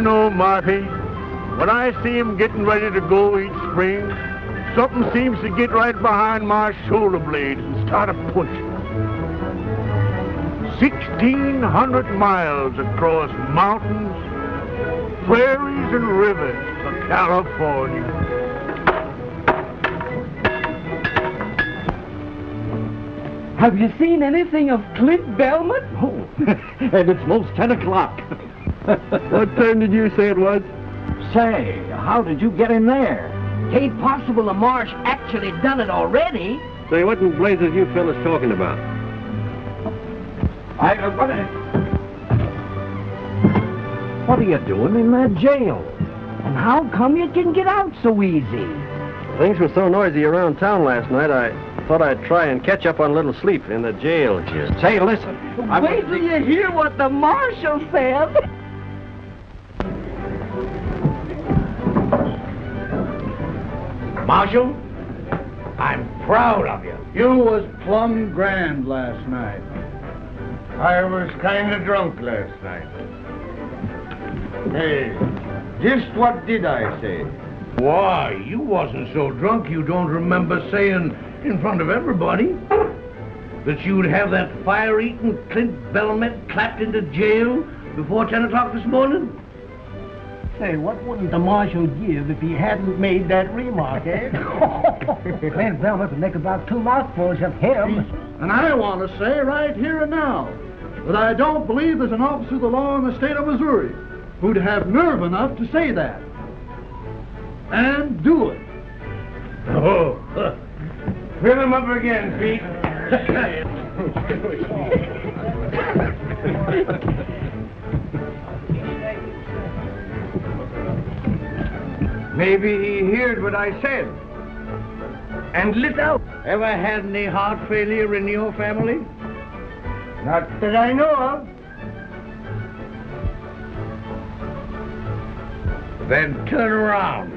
know, Marty, when I see him getting ready to go each spring, something seems to get right behind my shoulder blade and start a punching. 1,600 miles across mountains, prairies, and rivers for California. Have you seen anything of Clint Belmont? Oh, and it's most 10 o'clock. What time did you say it was? Say, how did you get in there? Ain't possible the Marsh actually done it already. Say, what in blazes you fellas talking about? What are you doing in that jail? And how come you can get out so easy? Things were so noisy around town last night, I thought I'd try and catch up on a little sleep in the jail here. Say, listen. Wait till you hear what the marshal said. Marshal, I'm proud of you. You was plumb grand last night. I was kind of drunk last night. Hey, just what did I say? Why, you wasn't so drunk you don't remember saying in front of everybody that you'd have that fire-eating Clint Belmont clapped into jail before 10 o'clock this morning? Say, what wouldn't the marshal give if he hadn't made that remark, eh? Clint Belmont would make about 2 mouthfuls of him. And I want to say right here and now that I don't believe there's an officer of the law in the state of Missouri who'd have nerve enough to say that. And do it. Oh, fill him up again, Pete. Maybe he heard what I said and lit out. Ever had any heart failure in your family? Not that I know of. Then turn around.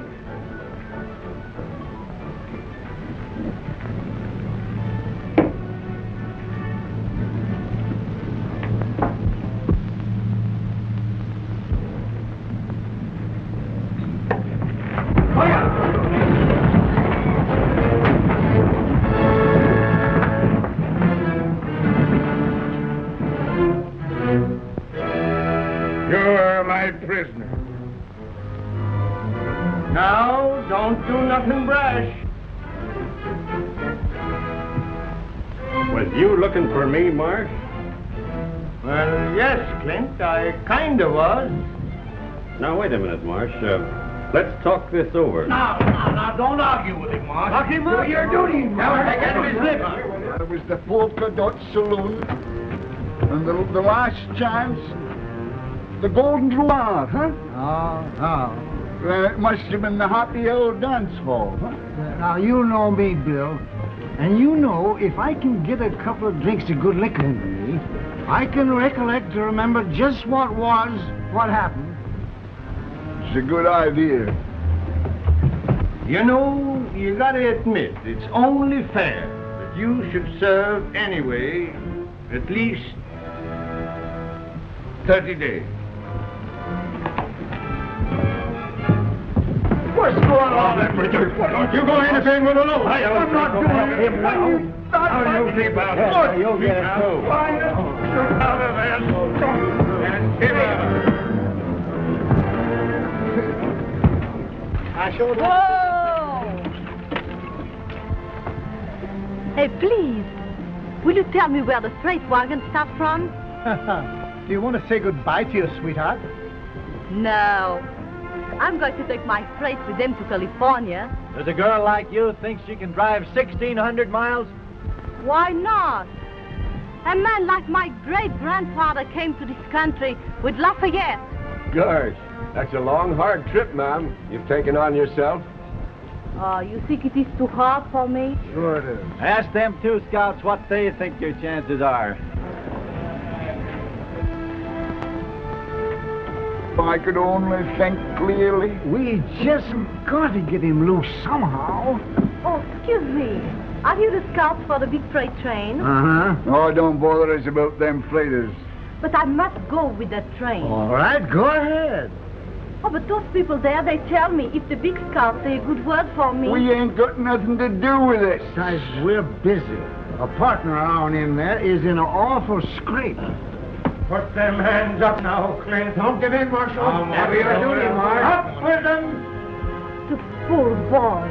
You're my prisoner. Now, don't do nothing brash. Was you looking for me, Marsh? Well, yes, Clint, I kinda was. Now, wait a minute, Marsh. Let's talk this over. Now, don't argue with him, Marsh. Lock him up. Do your duty. Now, Take out of his lips. It was the polka dot saloon, and the last chance, the golden roulade, huh? Oh. It must have been the happy old dance hall, huh? Now, you know me, Bill. And you know, if I can get a couple of drinks of good liquor in me, I can recollect to remember just what happened. It's a good idea. You know, you gotta admit, it's only fair that you should serve anyway at least 30 days. What's going on, Richard? Don't you go anything with a load. I'm not doing it. You'll keep out. You'll get it too. Out of there. And hit it. Whoa! Hey, please, will you tell me where the freight wagon starts from? Do you want to say goodbye to your sweetheart? No. I'm going to take my freight with them to California. Does a girl like you think she can drive 1,600 miles? Why not? A man like my great-grandfather came to this country with Lafayette. Gosh, that's a long, hard trip, ma'am, you've taken on yourself. Oh, you think it is too hard for me? Sure it is. Ask them 2 scouts what they think your chances are. If I could only think clearly. We just got to get him loose somehow. Oh, excuse me. Are you the scouts for the big freight train? Uh-huh. Oh, don't bother us about them freighters. But I must go with that train. All right, go ahead. Oh, but those people there, they tell me if the big scouts say a good word for me. We ain't got nothing to do with it. Guys, we're busy. A partner of ours in there is in an awful scrape. Put them hands up now, Clint. Don't give in, Marshal. Never your duty, Marsh. Up with them! The poor boy.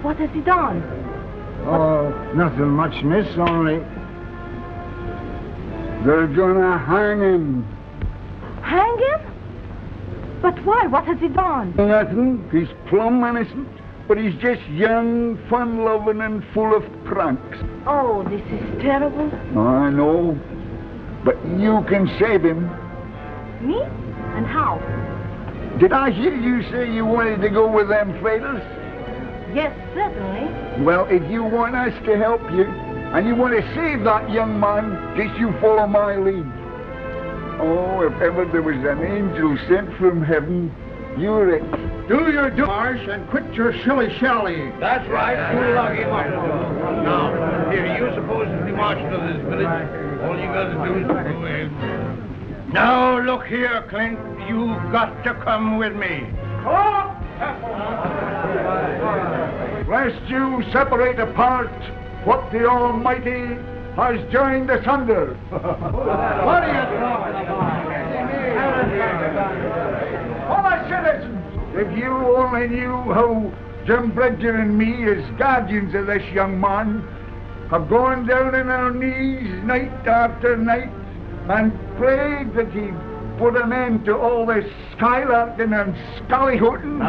What has he done? Oh, nothing much, miss, only they're gonna hang him. Hang him? But why? What has he done? Nothing. He's plumb innocent, but he's just young, fun-loving, and full of pranks. Oh, this is terrible. I know, but you can save him. Me? And how? Did I hear you say you wanted to go with them traders? Yes, certainly. Well, if you want us to help you, and you want to save that young man, just you follow my lead. Oh, if ever there was an angel sent from heaven, you're it. Do your do, Marsh, and quit your shilly-shally. That's right. You lucky one. Now, here, you supposedly marshal of this village. All you got to do is go in. Now, look here, Clint. You've got to come with me. Lest you separate apart what the Almighty has joined asunder. What are you talking about? Fellow citizens, if you only knew how Jim Bridger and me, as guardians of this young man, have gone down on our knees night after night and prayed that he put an end to all this skylarking and scallyhooting.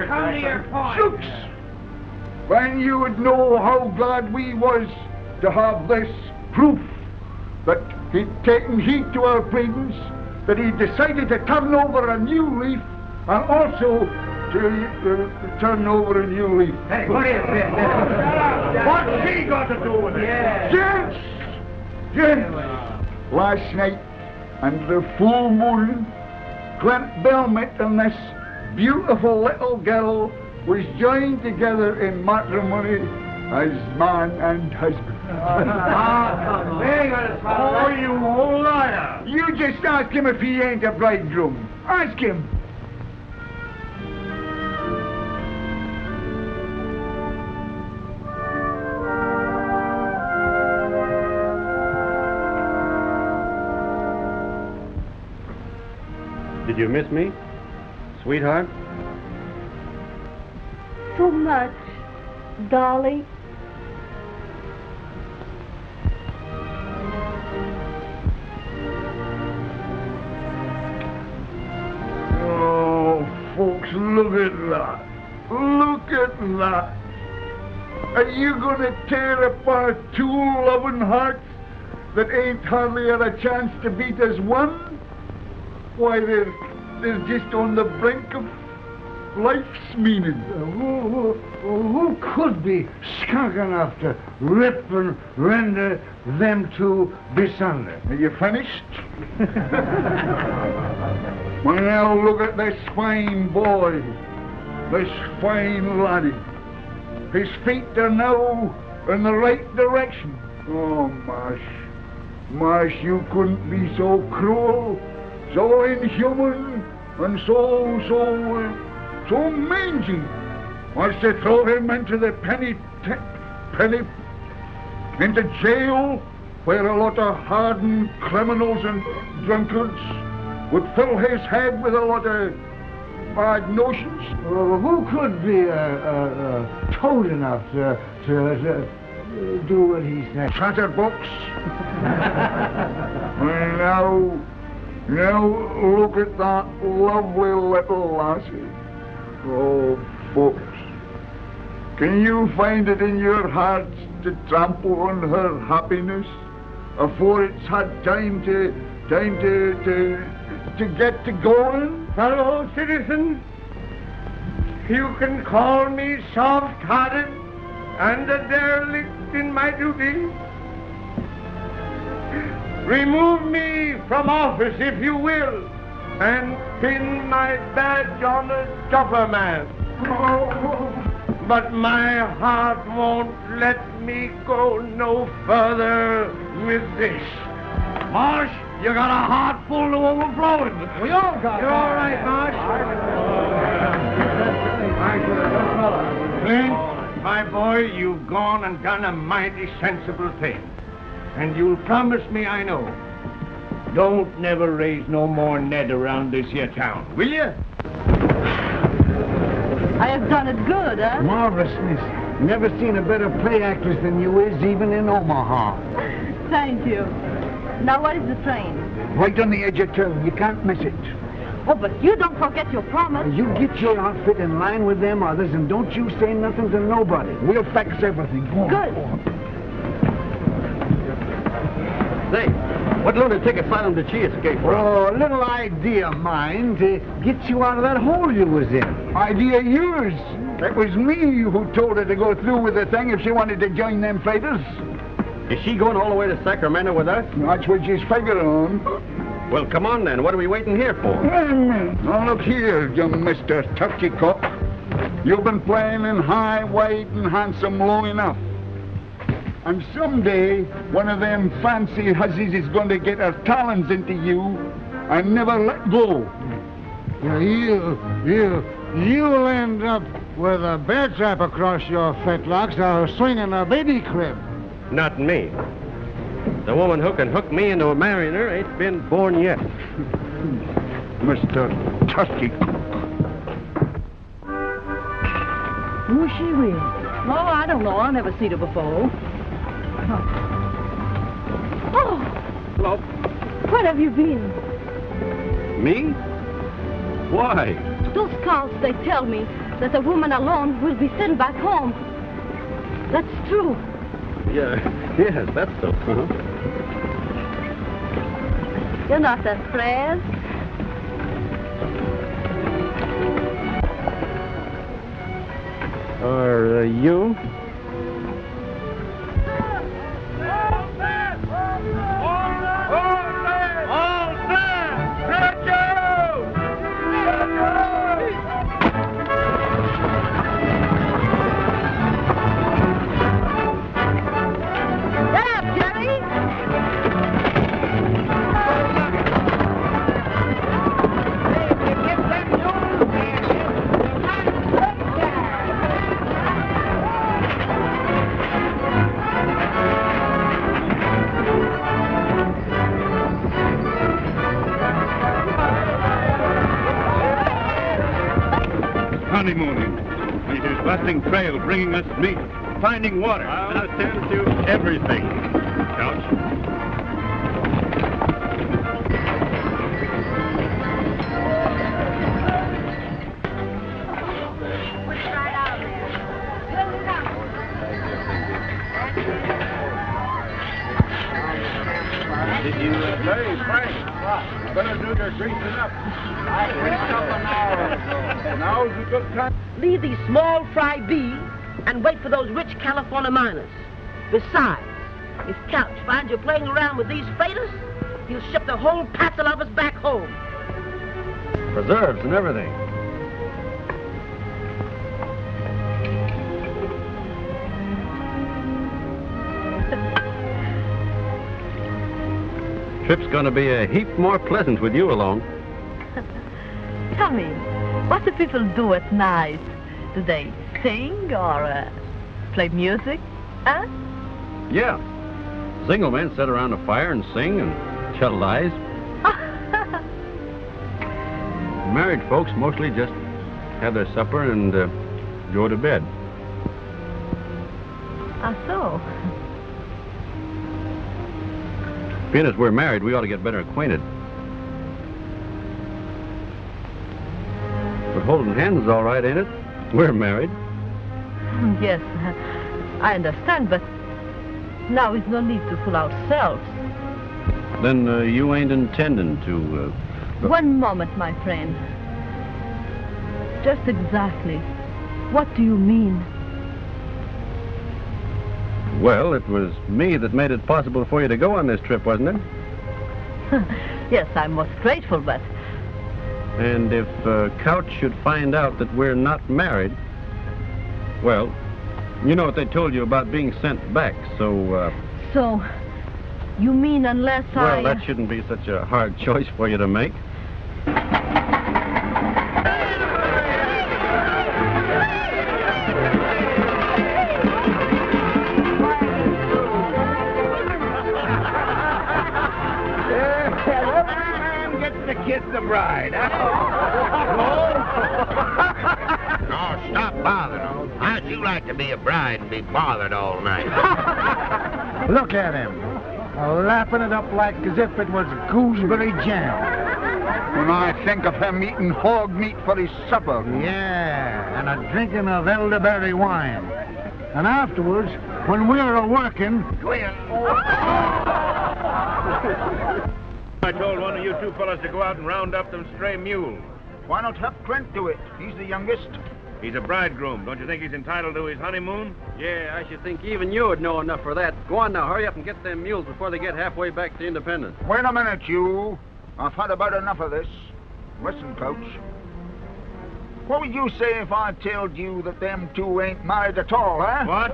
Come to your point. Shooks! When you would know how glad we was to have this proof that he'd taken heed to our pleadings, that he decided to turn over a new leaf, and also to turn over a new leaf. Hey, what is this? What's he got to do with it? Yeah. Gents! Last night, under the full moon, Clint Belmont and this beautiful little girl was joined together in matrimony as man and husband. Oh, you old liar. You just ask him if he ain't a bridegroom. Ask him. Did you miss me, sweetheart? So much, darling. Oh, folks, look at that. Look at that. Are you going to tear apart two loving hearts that ain't hardly had a chance to beat as one? Why, they're just on the brink of life's meaning. Who could be skunk enough to rip and render them two bisunder? Are you finished? Well, now look at this fine boy, this fine laddie. His feet are now in the right direction. Oh, Marsh, you couldn't be so cruel, so inhuman, and so mangy as to throw him into the into jail, where a lot of hardened criminals and drunkards would fill his head with a lot of bad notions. Who could be toad enough to do what he said? Chatterbox. Well, now look at that lovely little lassie. Oh, folks, can you find it in your hearts to trample on her happiness afore it's had time to get to going? Fellow citizen, you can call me soft-hearted and a derelict in my duty. Remove me from office if you will, and pin my badge on a chopper man. But my heart won't let me go no further with this. Marsh, You got a heart full to overflowing. We all got You're all right, Marsh. Clint, my boy, you've gone and done a mighty sensible thing. And you'll promise me, I know, don't never raise no more Ned around this here town, will you? I have done it good, eh? Marvelous, miss. Never seen a better play actress than you is, even in Omaha. Thank you. Now, what is the train? Right on the edge of town. You can't miss it. Oh, but you don't forget your promise. You get your outfit in line with them others, and don't you say nothing to nobody. We'll fix everything. Go on, Good. go on. Say, what lunatic asylum did she escape from? Oh, a little idea of mine to get you out of that hole you was in. Idea yours. That was me who told her to go through with the thing if she wanted to join them fighters. Is she going all the way to Sacramento with us? That's what she's figuring on. Well, come on then. What are we waiting here for? Now look here, young Mr. Turkey Cock. You've been playing in high, wide, and handsome long enough. And someday, one of them fancy hussies is going to get her talons into you and never let go. You'll end up with a bear trap across your fetlocks or swinging a baby crib. Not me. The woman who can hook me into marrying her ain't been born yet. Mr. Turkey Cock. Who's she with? Oh, I don't know. I've never seen her before. Oh, Hello? where have you been? Me? Why? Those scouts, they tell me that a woman alone will be sent back home. That's true. Yes, that's so. You're not afraid? Are you? Honeymooning. It is busting trail, bringing us meat, finding water. I'll attend to everything. Couch. Did you say, Frank? You better do your greasing up. I greased up an hour ago. Now's a good time. Leave these small fry be and wait for those rich California miners. Besides, if Couch finds you playing around with these faders, he'll ship the whole passel of us back home. Preserves and everything. Trip's gonna be a heap more pleasant with you along. Tell me, what do people do at night? Do they sing or play music? Huh? Yeah. Single men sit around a fire and sing and tell lies. Married folks mostly just have their supper and go to bed. Ah, so? Being as we're married, we ought to get better acquainted. But holding hands is all right, ain't it? We're married. Yes, I understand, but now is no need to fool ourselves. Then you ain't intending to... One moment, my friend. Just exactly. What do you mean? Well, it was me that made it possible for you to go on this trip, wasn't it? Yes, I'm most grateful, but... And if Couch should find out that we're not married, well, you know what they told you about being sent back, so... So, You mean unless Well, that shouldn't be such a hard choice for you to make. Kiss the bride. No, stop bothering. How'd you like to be a bride and be bothered all night? Look at him. Lapping it up like as if it was gooseberry jam. When I think of him eating hog meat for his supper. Yeah, and a drinking of elderberry wine. And afterwards, when we're a-working... I told one of you two fellas to go out and round up them stray mules. Why not have Clint do it? He's the youngest. He's a bridegroom. Don't you think he's entitled to his honeymoon? Yeah, I should think even you would know enough for that. Go on now, hurry up and get them mules before they get halfway back to Independence. Wait a minute, you. I've had about enough of this. Listen, Coach. What would you say if I told you that them two ain't married at all, huh? What?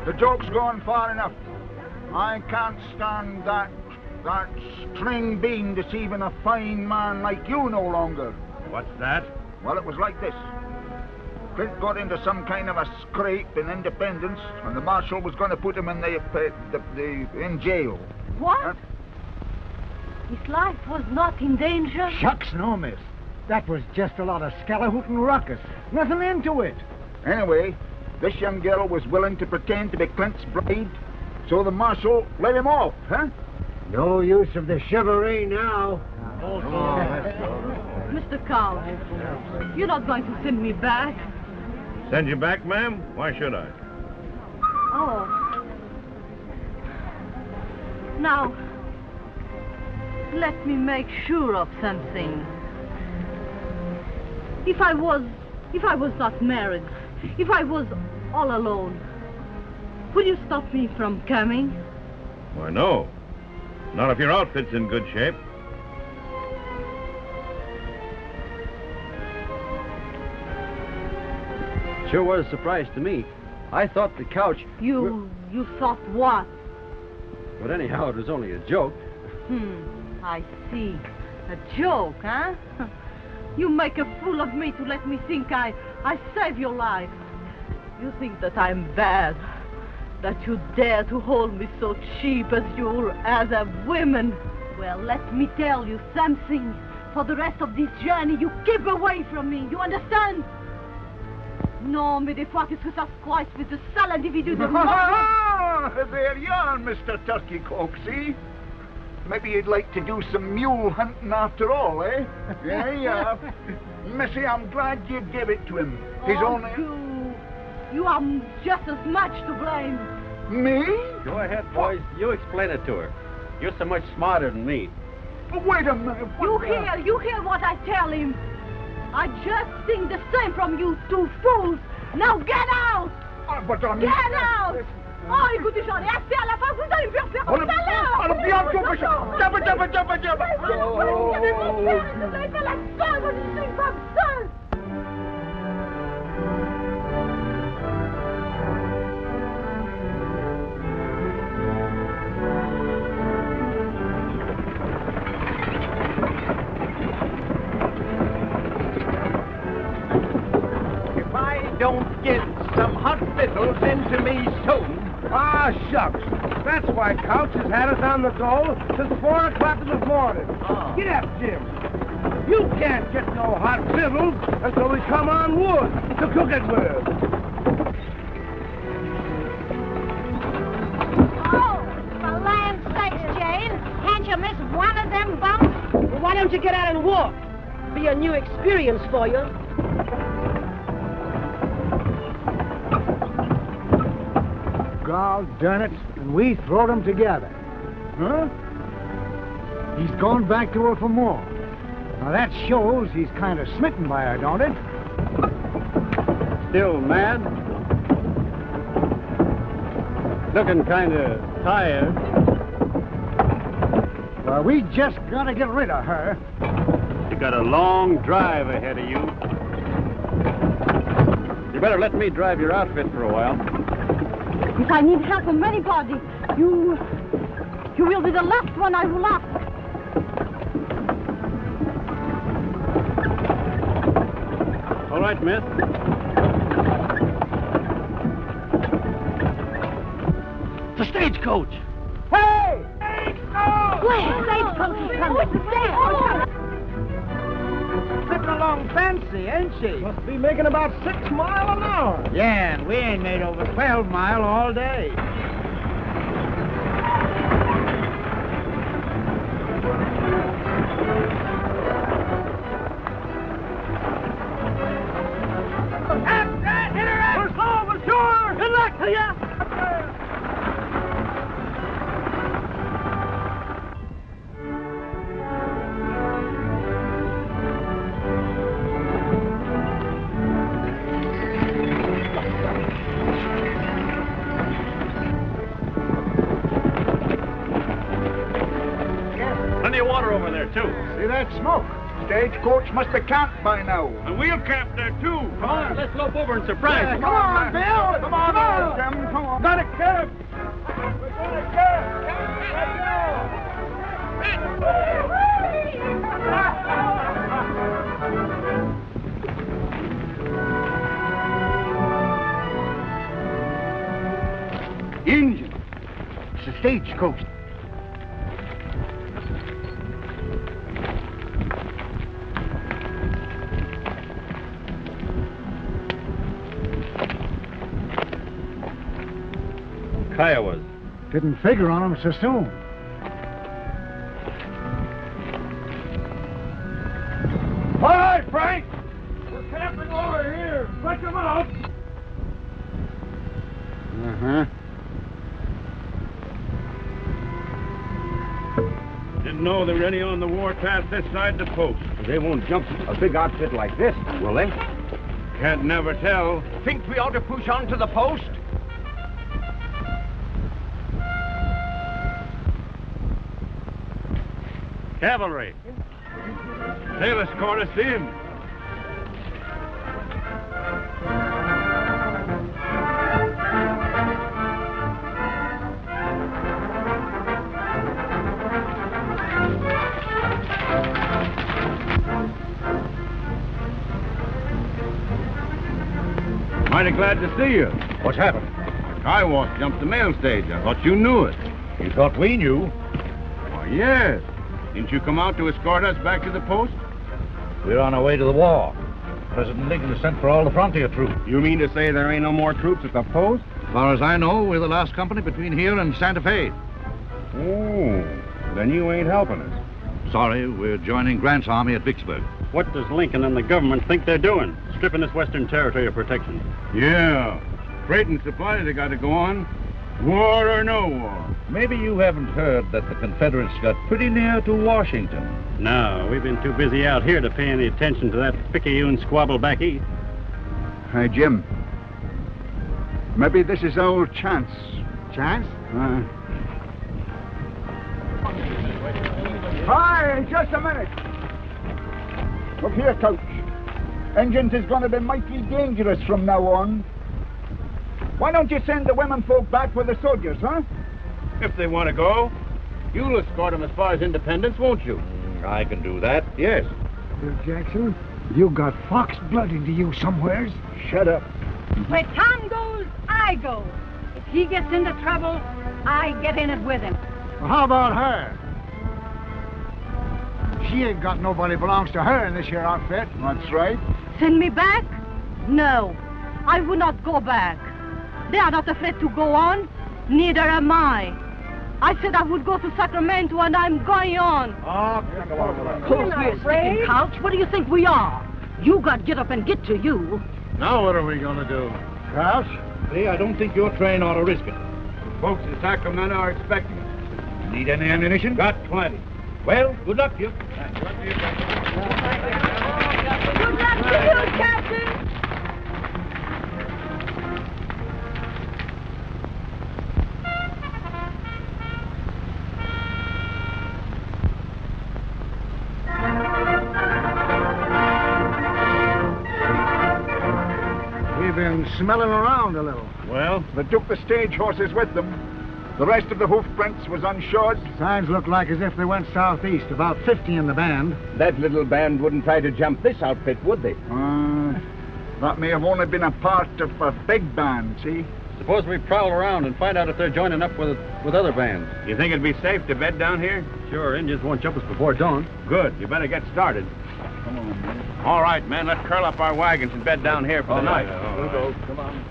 The joke's gone far enough. I can't stand that string bean deceiving a fine man like you no longer. What's that? Well, it was like this. Clint got into some kind of a scrape in Independence, and the marshal was going to put him in in jail. What? His life was not in danger? Shucks, no, miss. That was just a lot of scallahootin' ruckus. Nothing into it. Anyway, this young girl was willing to pretend to be Clint's bride, so the marshal let him off, huh? No use of the chivalry now. Mr. Count, you're not going to send me back? Send you back, ma'am? Why should I? Oh. Now, let me make sure of something. If I was not married, if I was all alone, would you stop me from coming? Why, no. Not if your outfit's in good shape. Sure was a surprise to me. I thought the couch... You thought what? But anyhow, it was only a joke. I see. A joke, huh? You make a fool of me to let me think I save your life. You think that I'm bad. That you dare to hold me so cheap as you're as a woman. Well, let me tell you something. For the rest of this journey, you keep away from me. You understand? Non, mais des fois, qu'est-ce que ça se croit, espèce de sale individu de There you are, Mr. Turkey Coke, see? Maybe you'd like to do some mule hunting after all, eh? Yeah. Missy, I'm glad you gave it to him. He's only... You are just as much to blame. Me? Go ahead, boys. You explain it to her. You're so much smarter than me. But wait a minute. You hear what I tell him. I just think the same from you two fools. Now get out! But I'm... Get out! Oh, écoutez, j'en ai assez à la fin. Vous allez me faire faire tout à l'heure. Alors, bien, jump. Vous allez faire la seule, moi, je suis une femme seule. Don't get some hot victuals into me soon. Ah, shucks. That's why Couch has had us on the go since 4 o'clock in the morning. Get up, Jim. You can't get no hot victuals until we come on wood to cook it with. Oh, for land's sakes, Jane. Can't you miss one of them bumps? Well, why don't you get out and walk? Be a new experience for you. God darn it, and we throwed them together. Huh? He's gone back to her for more. Now that shows he's kind of smitten by her, don't it? Still mad? Looking kind of tired. Well, we just got to get rid of her. You got a long drive ahead of you. You better let me drive your outfit for a while. If I need help from anybody, You will be the last one I will ask. All right, miss. The stagecoach! Hey! Where? Stagecoach is coming. Stagecoach. Slipping along fancy, ain't she? Must be making about 6 miles an hour. Yeah, and we ain't made over 12 mile all day. Plenty of water over there, too. See that smoke? Stagecoach must be camped by now. And we'll camp there, too. Come on, let's lope over and surprise them. Come on, Bill. Come on, Jim. Come on. Got a camp. We're gonna camp. Engine. It's a stagecoach. Kiowas. Didn't figure on them so soon. All right, Frank. We're camping over here. Stretch them out. Uh-huh. Didn't know there were any on the warpath this side the post. They won't jump a big outfit like this, will they? Can't never tell. Think we ought to push on to the post? Cavalry. They'll escort us in. Mighty glad to see you. What's happened? Kiowas jumped the mail stage. I thought you knew it. You thought we knew? Why, yes. Didn't you come out to escort us back to the post? We're on our way to the war. President Lincoln has sent for all the frontier troops. You mean to say there ain't no more troops at the post? As far as I know, we're the last company between here and Santa Fe. Oh, then you ain't helping us. Sorry, we're joining Grant's army at Vicksburg. What does Lincoln and the government think they're doing? Stripping this western territory of protection. Yeah. Freight and supplies they got to go on. War or no war. Maybe you haven't heard that the Confederates got pretty near to Washington. No, we've been too busy out here to pay any attention to that picayune squabble back east. Hey, Jim. Maybe this is our chance. Chance? Hi, just a minute. Look here, Coach. Engines is going to be mighty dangerous from now on. Why don't you send the women folk back with the soldiers, huh? If they want to go, you'll escort them as far as Independence, won't you? I can do that, yes. Bill Jackson, you got fox blood into you somewheres. Shut up. Where Tom goes, I go. If he gets into trouble, I get in it with him. Well, how about her? She ain't got nobody belongs to her in this here outfit. That's right. Send me back? No, I will not go back. They are not afraid to go on. Neither am I. I said I would go to Sacramento, and I'm going on. Hold your sticking couch. What do you think we are? You got get up and get to you. Now what are we going to do? Crouch? See, I don't think your train ought to risk it. Folks in Sacramento are expecting us. Need any ammunition? Got plenty. Well, good luck to you. Good luck to you, Captain. We've been smelling around a little. Well, They took the stage horses with them. The rest of the hoof prints was unshod? Signs look like as if they went southeast, about 50 in the band. That little band wouldn't try to jump this outfit, would they? That may have only been a part of a big band, see? Suppose we prowl around and find out if they're joining up with other bands. You think it'd be safe to bed down here? Sure, Indians won't jump us before dawn. Good. You better get started. Come on, man. All right, men. Let's curl up our wagons and bed down here for the night. We'll go. Come on.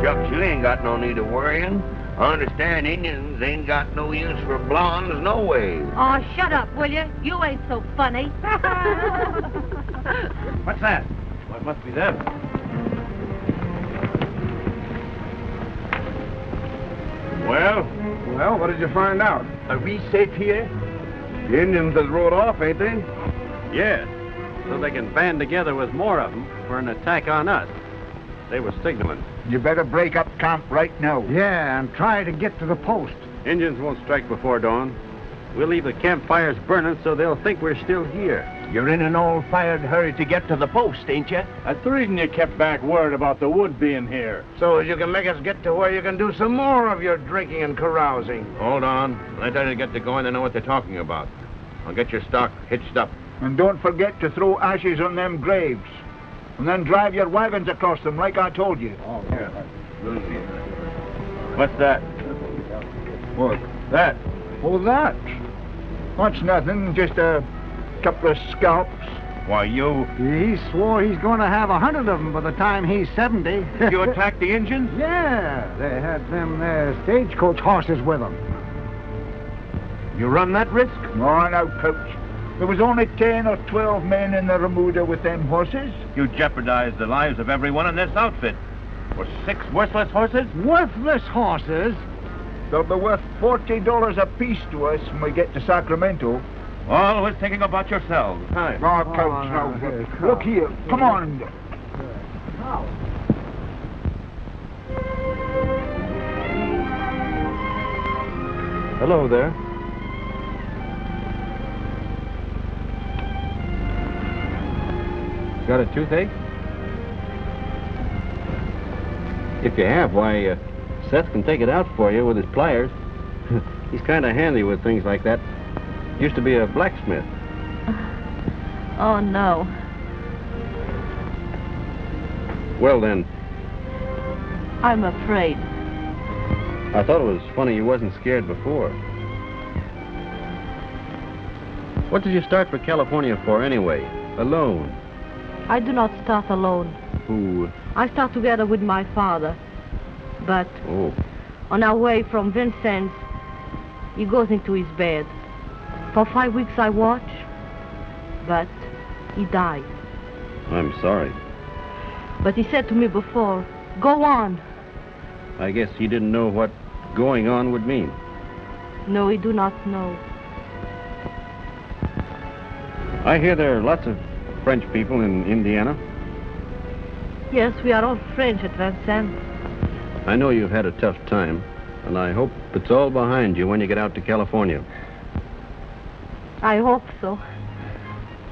Shucks, you ain't got no need of worrying. I understand Indians ain't got no use for blondes no way. Oh, shut up, will you? You ain't so funny. What's that? Well, it must be them. Well, what did you find out? Are we safe here? The Indians has rode off, ain't they? Yes, so they can band together with more of them for an attack on us. They were signaling. You better break up camp right now. Yeah, and try to get to the post. Indians won't strike before dawn. We'll leave the campfires burning so they'll think we're still here. You're in an all-fired hurry to get to the post, ain't you? That's the reason you kept back word about the wood being here. So as you can make us get to where you can do some more of your drinking and carousing. Hold on. When I tell you to get to going, they know what they're talking about. I'll get your stock hitched up. And don't forget to throw ashes on them graves. And then drive your wagons across them like I told you. Oh, yeah. What's that? What? That. Oh, that? That's nothing, just a couple of scalps. Why, you... He swore he's going to have 100 of them by the time he's 70. You attacked the Indians? Yeah, they had them stagecoach horses with them. You run that risk? No, now, Coach. There was only 10 or 12 men in the remuda with them horses. You jeopardized the lives of everyone in this outfit. For 6 worthless horses? Worthless horses? They'll be worth $40 apiece to us when we get to Sacramento. Always thinking about yourselves, huh? Oh, Coach, now, look here. Come on. Hello there. Got a toothache? If you have, why, Seth can take it out for you with his pliers. He's kind of handy with things like that. Used to be a blacksmith. Oh, no. Well, then, I'm afraid. I thought it was funny you wasn't scared before. What did you start for California for anyway? Alone? I do not start alone. Who? I start together with my father. But Oh. on our way from Vincennes, he goes into his bed. For 5 weeks I watch, but he died. I'm sorry. But he said to me before, go on. I guess he didn't know what going on would mean. No, he do not know. I hear there are lots of French people in Indiana. Yes, we are all French at Vincennes. I know you've had a tough time, and I hope it's all behind you when you get out to California. I hope so.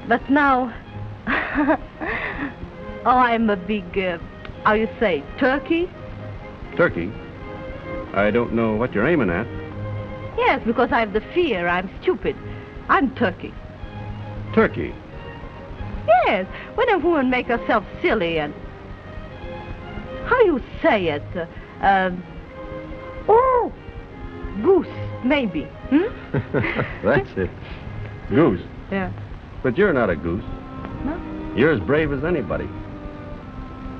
But now, I'm a big, how you say, turkey? Turkey? I don't know what you're aiming at. Yes, because I have the fear. I'm stupid. I'm turkey. Turkey? Yes, when a woman make herself silly and... How you say it? Oh, goose, maybe. That's it. Goose. Yeah. But you're not a goose. No? You're as brave as anybody.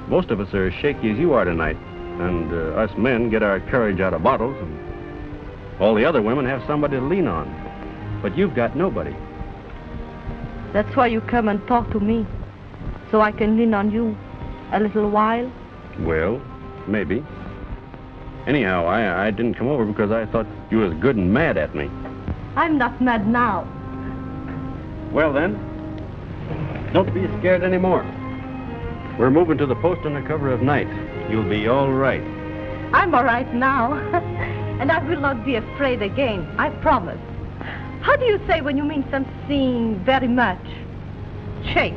Most of us are as shaky as you are tonight. And us men get our courage out of bottles, and all the other women have somebody to lean on. But you've got nobody. That's why you come and talk to me, so I can lean on you a little while. Well, maybe. Anyhow, I didn't come over because I thought you was good and mad at me. I'm not mad now. Well, then, don't be scared anymore. We're moving to the post under cover of night. You'll be all right. I'm all right now. and I will not be afraid again, I promise. How do you say when you mean something very much? Shake.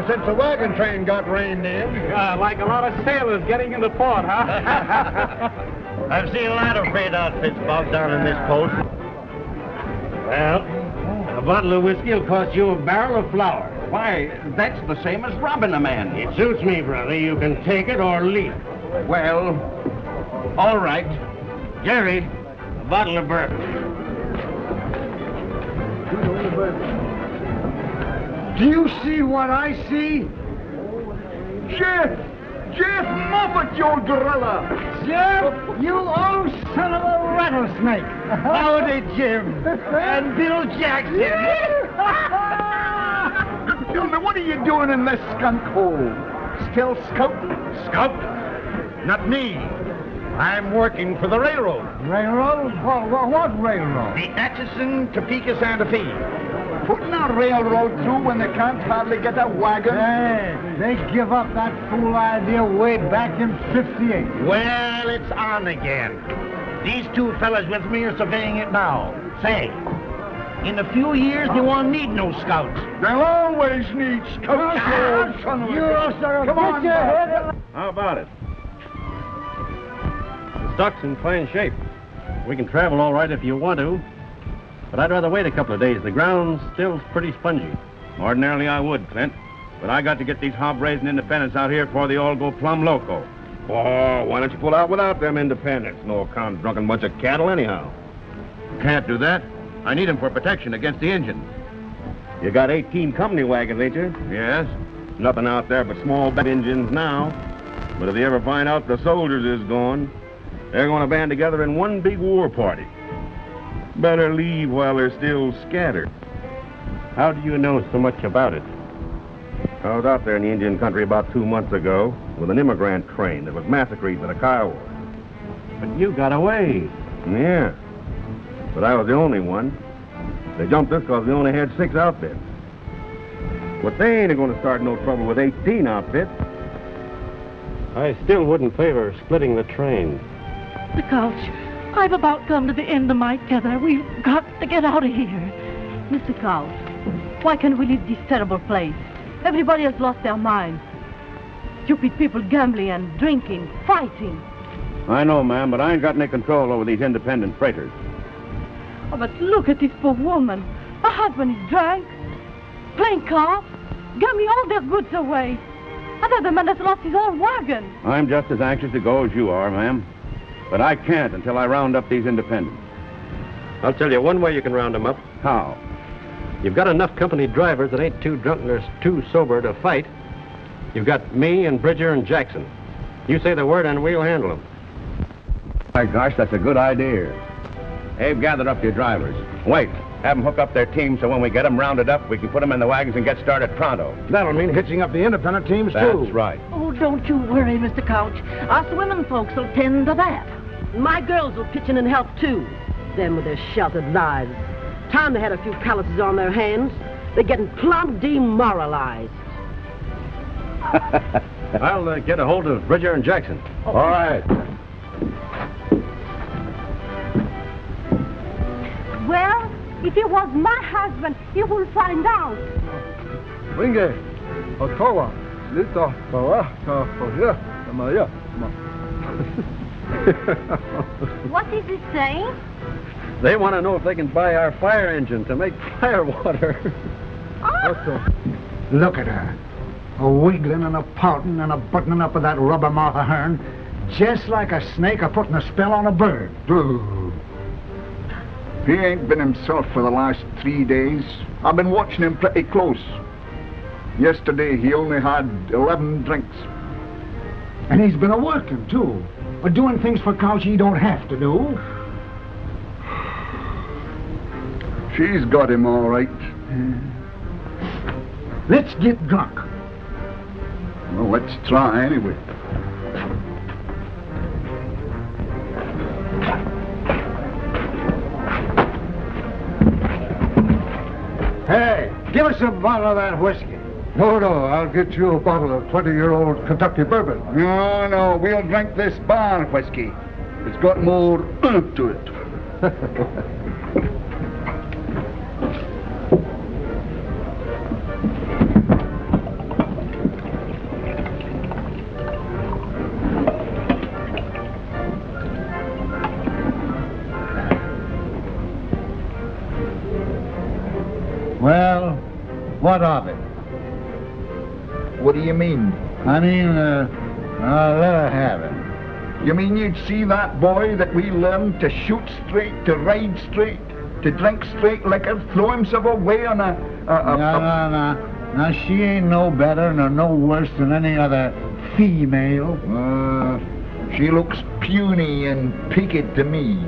Since the wagon train got reined in. Like a lot of sailors getting into port, huh? I've seen a lot of freight outfits bogged down in this post. Well, a bottle of whiskey will cost you a barrel of flour. Why, that's the same as robbing a man. It suits me, brother. You can take it or leave it. Well, all right. Jerry, a bottle of bourbon. Do you see what I see? Jeff Moffat, you old gorilla! Jeff, you old son of a rattlesnake! Howdy, Jim. And Bill Jackson. Now, what are you doing in this skunk hole? Still scouting? Scout? Not me. I'm working for the railroad. Railroad? What railroad? The Atchison, Topeka, Santa Fe. Putting a railroad through when they can't hardly get a wagon? Hey, they give up that fool idea way back in '58. Well, it's on again. These two fellas with me are surveying it now. Say, in a few years, they won't need no scouts. They'll always need scouts. Come on, your head. How about it? The stock's in fine shape. We can travel all right if you want to. But I'd rather wait a couple of days. The ground's still pretty spongy. Ordinarily I would, Clint. But I got to get these hob-raising independents out here before they all go plumb loco. Oh, why don't you pull out without them independents? No account drunken bunch of cattle anyhow. Can't do that. I need them for protection against the Indians. You got 18 company wagons, ain't you? Yes. Nothing out there but small engines now. But if they ever find out the soldiers is gone, they're going to band together in one big war party. Better leave while they're still scattered. How do you know so much about it? I was out there in the Indian country about 2 months ago with an immigrant train that was massacred by the Kiowas. But you got away. Yeah. But I was the only one. They jumped us because we only had 6 outfits. But they ain't going to start no trouble with 18 outfits. I still wouldn't favor splitting the train. The Couch, I've about come to the end of my tether. We've got to get out of here. Mr. Couch, why can't we leave this terrible place? Everybody has lost their minds. Stupid people gambling and drinking, fighting. I know, ma'am, but I ain't got any control over these independent freighters. Oh, but look at this poor woman. Her husband is drunk, playing cards, gambling all their goods away. Another man has lost his own wagon. I'm just as anxious to go as you are, ma'am. But I can't until I round up these independents. I'll tell you one way you can round them up. How? You've got enough company drivers that ain't too drunk or too sober to fight. You've got me and Bridger and Jackson. You say the word and we'll handle them. My gosh, that's a good idea. Abe, gather up your drivers. Wait, have them hook up their teams so when we get them rounded up, we can put them in the wagons and get started pronto. That'll mean hitching up the independent teams, too. That's right. Oh, don't you worry, Mr. Couch. Us women folks will tend to that. My girls will pitch in and help, too. Them with their sheltered lives. Time they had a few calluses on their hands. They're getting plumb demoralized. I'll get a hold of Bridger and Jackson. All right. Well, if it was my husband, he will find out. Winge, Ottawa, Lita, Maria. What is he saying? They want to know if they can buy our fire engine to make fire water. Look at her. A wiggling and a pouting and a buttoning up of that rubber mouth of hern, just like a snake a putting a spell on a bird. He ain't been himself for the last 3 days. I've been watching him pretty close. Yesterday he only had 11 drinks. And he's been a-working, too. Doing things for cows he don't have to do. She's got him all right. Let's get drunk. Well, let's try anyway. Hey, give us a bottle of that whiskey. No, I'll get you a bottle of 20-year-old Kentucky bourbon. No, we'll drink this barn whiskey. It's got more oomph to it. Well, what of it? What do you mean? I mean, let her have it. You mean you'd see that boy that we learned to shoot straight, to ride straight, to drink straight liquor, throw himself away on a... No. Now, she ain't no better nor no worse than any other female. She looks puny and peaked to me.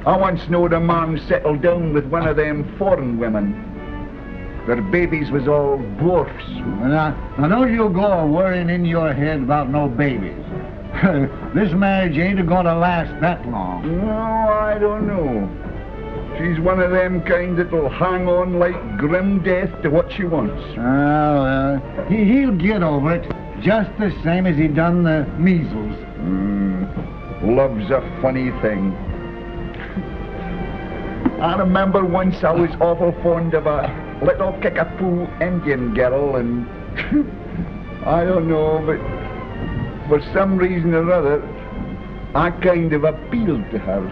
I once knowed a man settled down with one of them foreign women. Their babies was all dwarfs. Now don't you go a-worrying in your head about no babies. This marriage ain't gonna last that long. No, I don't know. She's one of them kind that'll hang on like grim death to what she wants. He'll get over it, just the same as he done the measles. Love's a funny thing. I remember once I was awful fond of a little kickapoo Indian girl, and I don't know, but for some reason or other, I kind of appealed to her.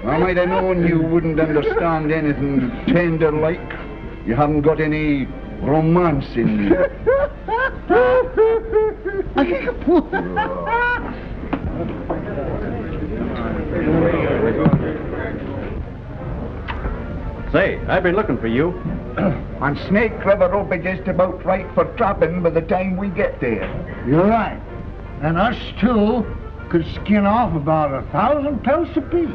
I might have known you wouldn't understand anything tender-like. You haven't got any romance in you. Say, I've been looking for you. And Snake River will be just about right for trapping by the time we get there. You're right. And us two could skin off about 1,000 pelts apiece.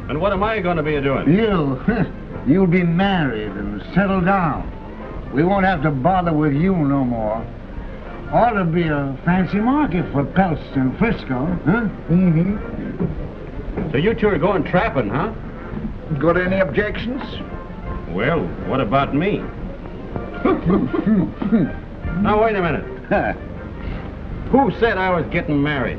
And what am I going to be doing? You'll be married and settled down. We won't have to bother with you no more. Ought to be a fancy market for pelts in Frisco, huh? So you two are going trapping, huh? Got any objections? Well, what about me? Now, wait a minute. Who said I was getting married?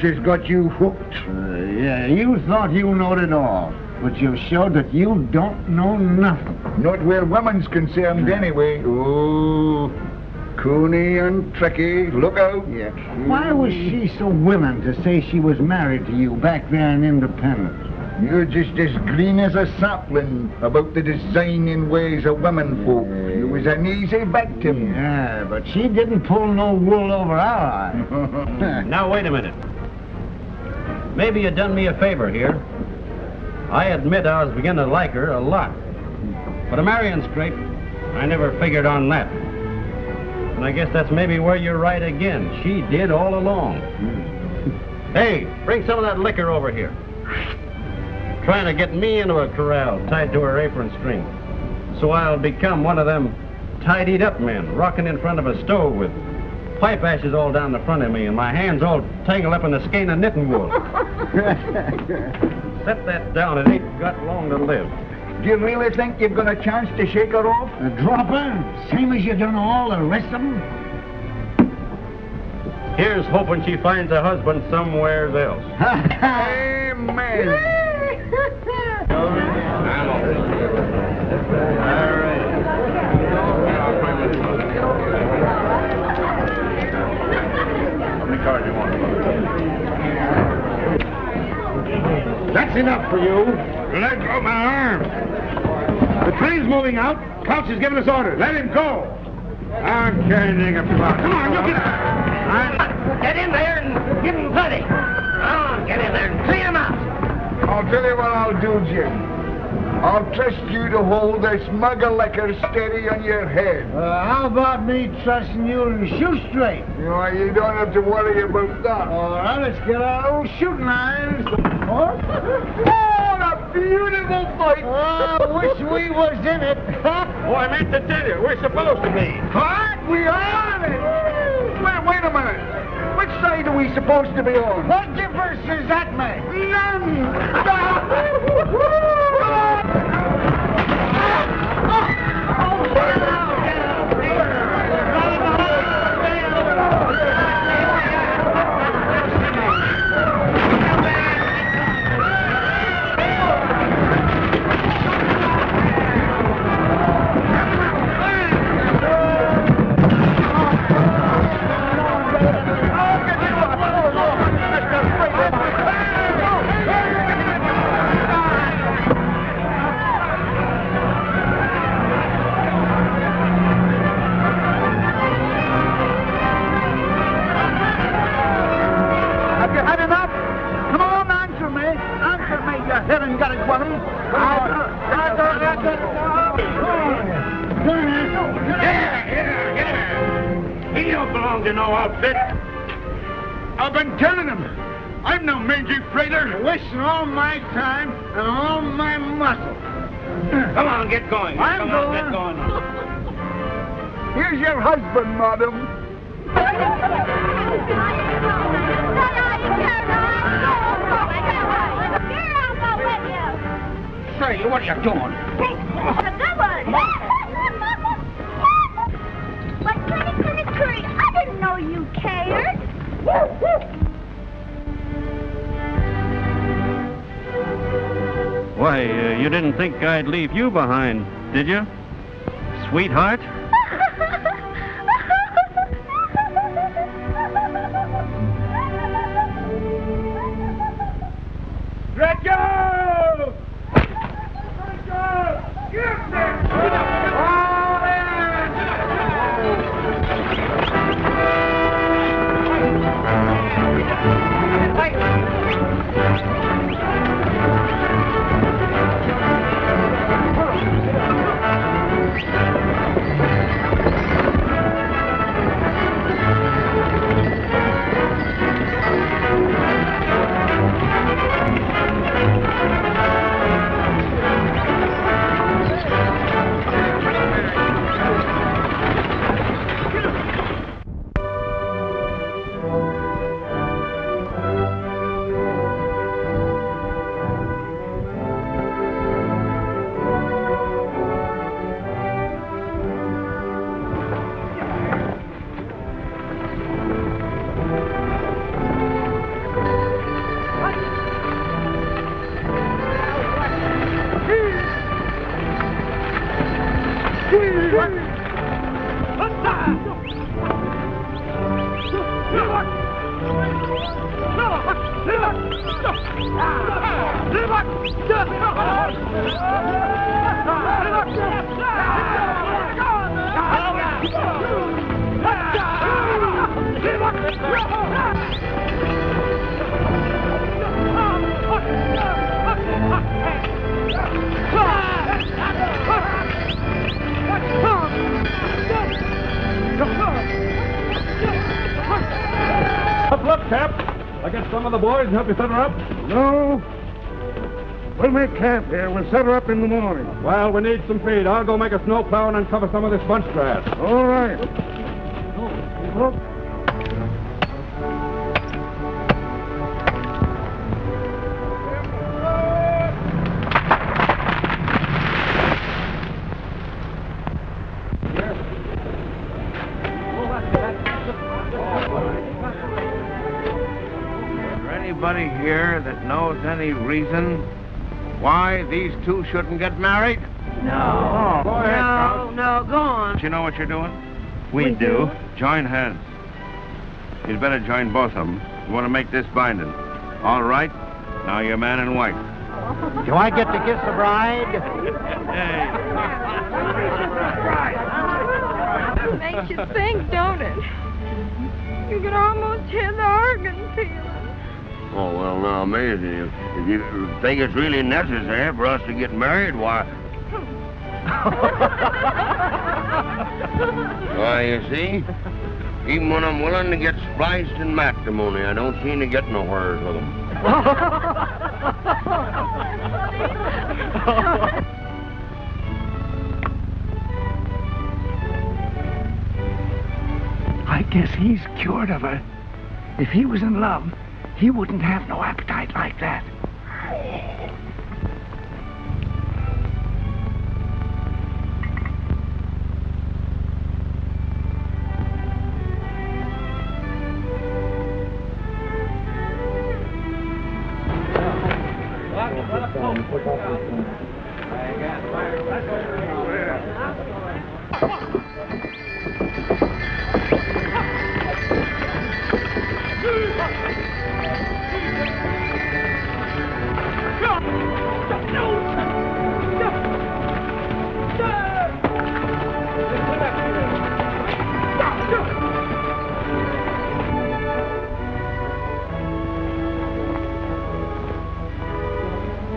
She's got you hooked. Yeah, you thought you knowed it all, but you've showed that you don't know nothing. Not where women's concerned, anyway. Oh, coony and tricky. Look out. Yeah. Why was she so willing to say she was married to you back there in Independence? You're just as green as a sapling about the designing ways of women folk. You was an easy victim. Yeah, but she didn't pull no wool over our eye. Now, wait a minute. Maybe you done me a favor here. I admit I was beginning to like her a lot. But a marrying scrape, I never figured on that. And I guess that's maybe where you're right again. She did all along. Hey, bring some of that liquor over here. Trying to get me into a corral tied to her apron string. So I'll become one of them tidied up men rocking in front of a stove with pipe ashes all down the front of me and my hands all tangled up in a skein of knitting wool. Set that down, it ain't got long to live. Do you really think you've got a chance to shake her off? Drop her, same as you done all the rest of them. Here's hoping she finds a husband somewhere else. Amen. How many cards do you want? That's enough for you. Let go my arm. The train's moving out. Couch has given us orders. Let him go. I'm carrying up to my... Come on, you get... Get in there and give him plenty. Come on, get in there and clean him out. I'll tell you what I'll do, Jim. I'll trust you to hold this mug of liquor steady on your head. How about me trusting you to shoot straight? You don't have to worry about that. All right, let's get our old shooting irons. Oh, what a beautiful fight! I wish we was in it. Oh, I meant to tell you, we're supposed to be. What? We are in it! Wait a minute. Which side are we supposed to be on? What difference does that make? He don't belong to no outfit. I've been telling him. I'm no mangy freighter. Wasting all my time and all my muscle. Come on, get going. I'm going. Get going. Here's your husband, madam. Say, what are you doing? But Curry, I didn't know you cared. Why, you didn't think I'd leave you behind, did you? Sweetheart? Let go! Let go! Give me! Up, Cap. I get some of the boys and help you set her up? No. We'll make camp here. We'll set her up in the morning. Well, we need some feed. I'll go make a snow plow and uncover some of this bunch grass. All right. Look. anybody here that knows any reason why these two shouldn't get married? No. Go ahead, No, go on. Do you know what you're doing? We do. Join hands. You'd better join both of them. You want to make this binding. All right. Now you're man and wife. Do I get to kiss the bride? It makes you think, don't it? You can almost hear the organ pealing. Oh, well, now, Maisie, if you think it's really necessary for us to get married, why... Why, you see, even when I'm willing to get spliced in matrimony, I don't seem to get nowhere with them. I guess he's cured of her. If he was in love, he wouldn't have no appetite like that.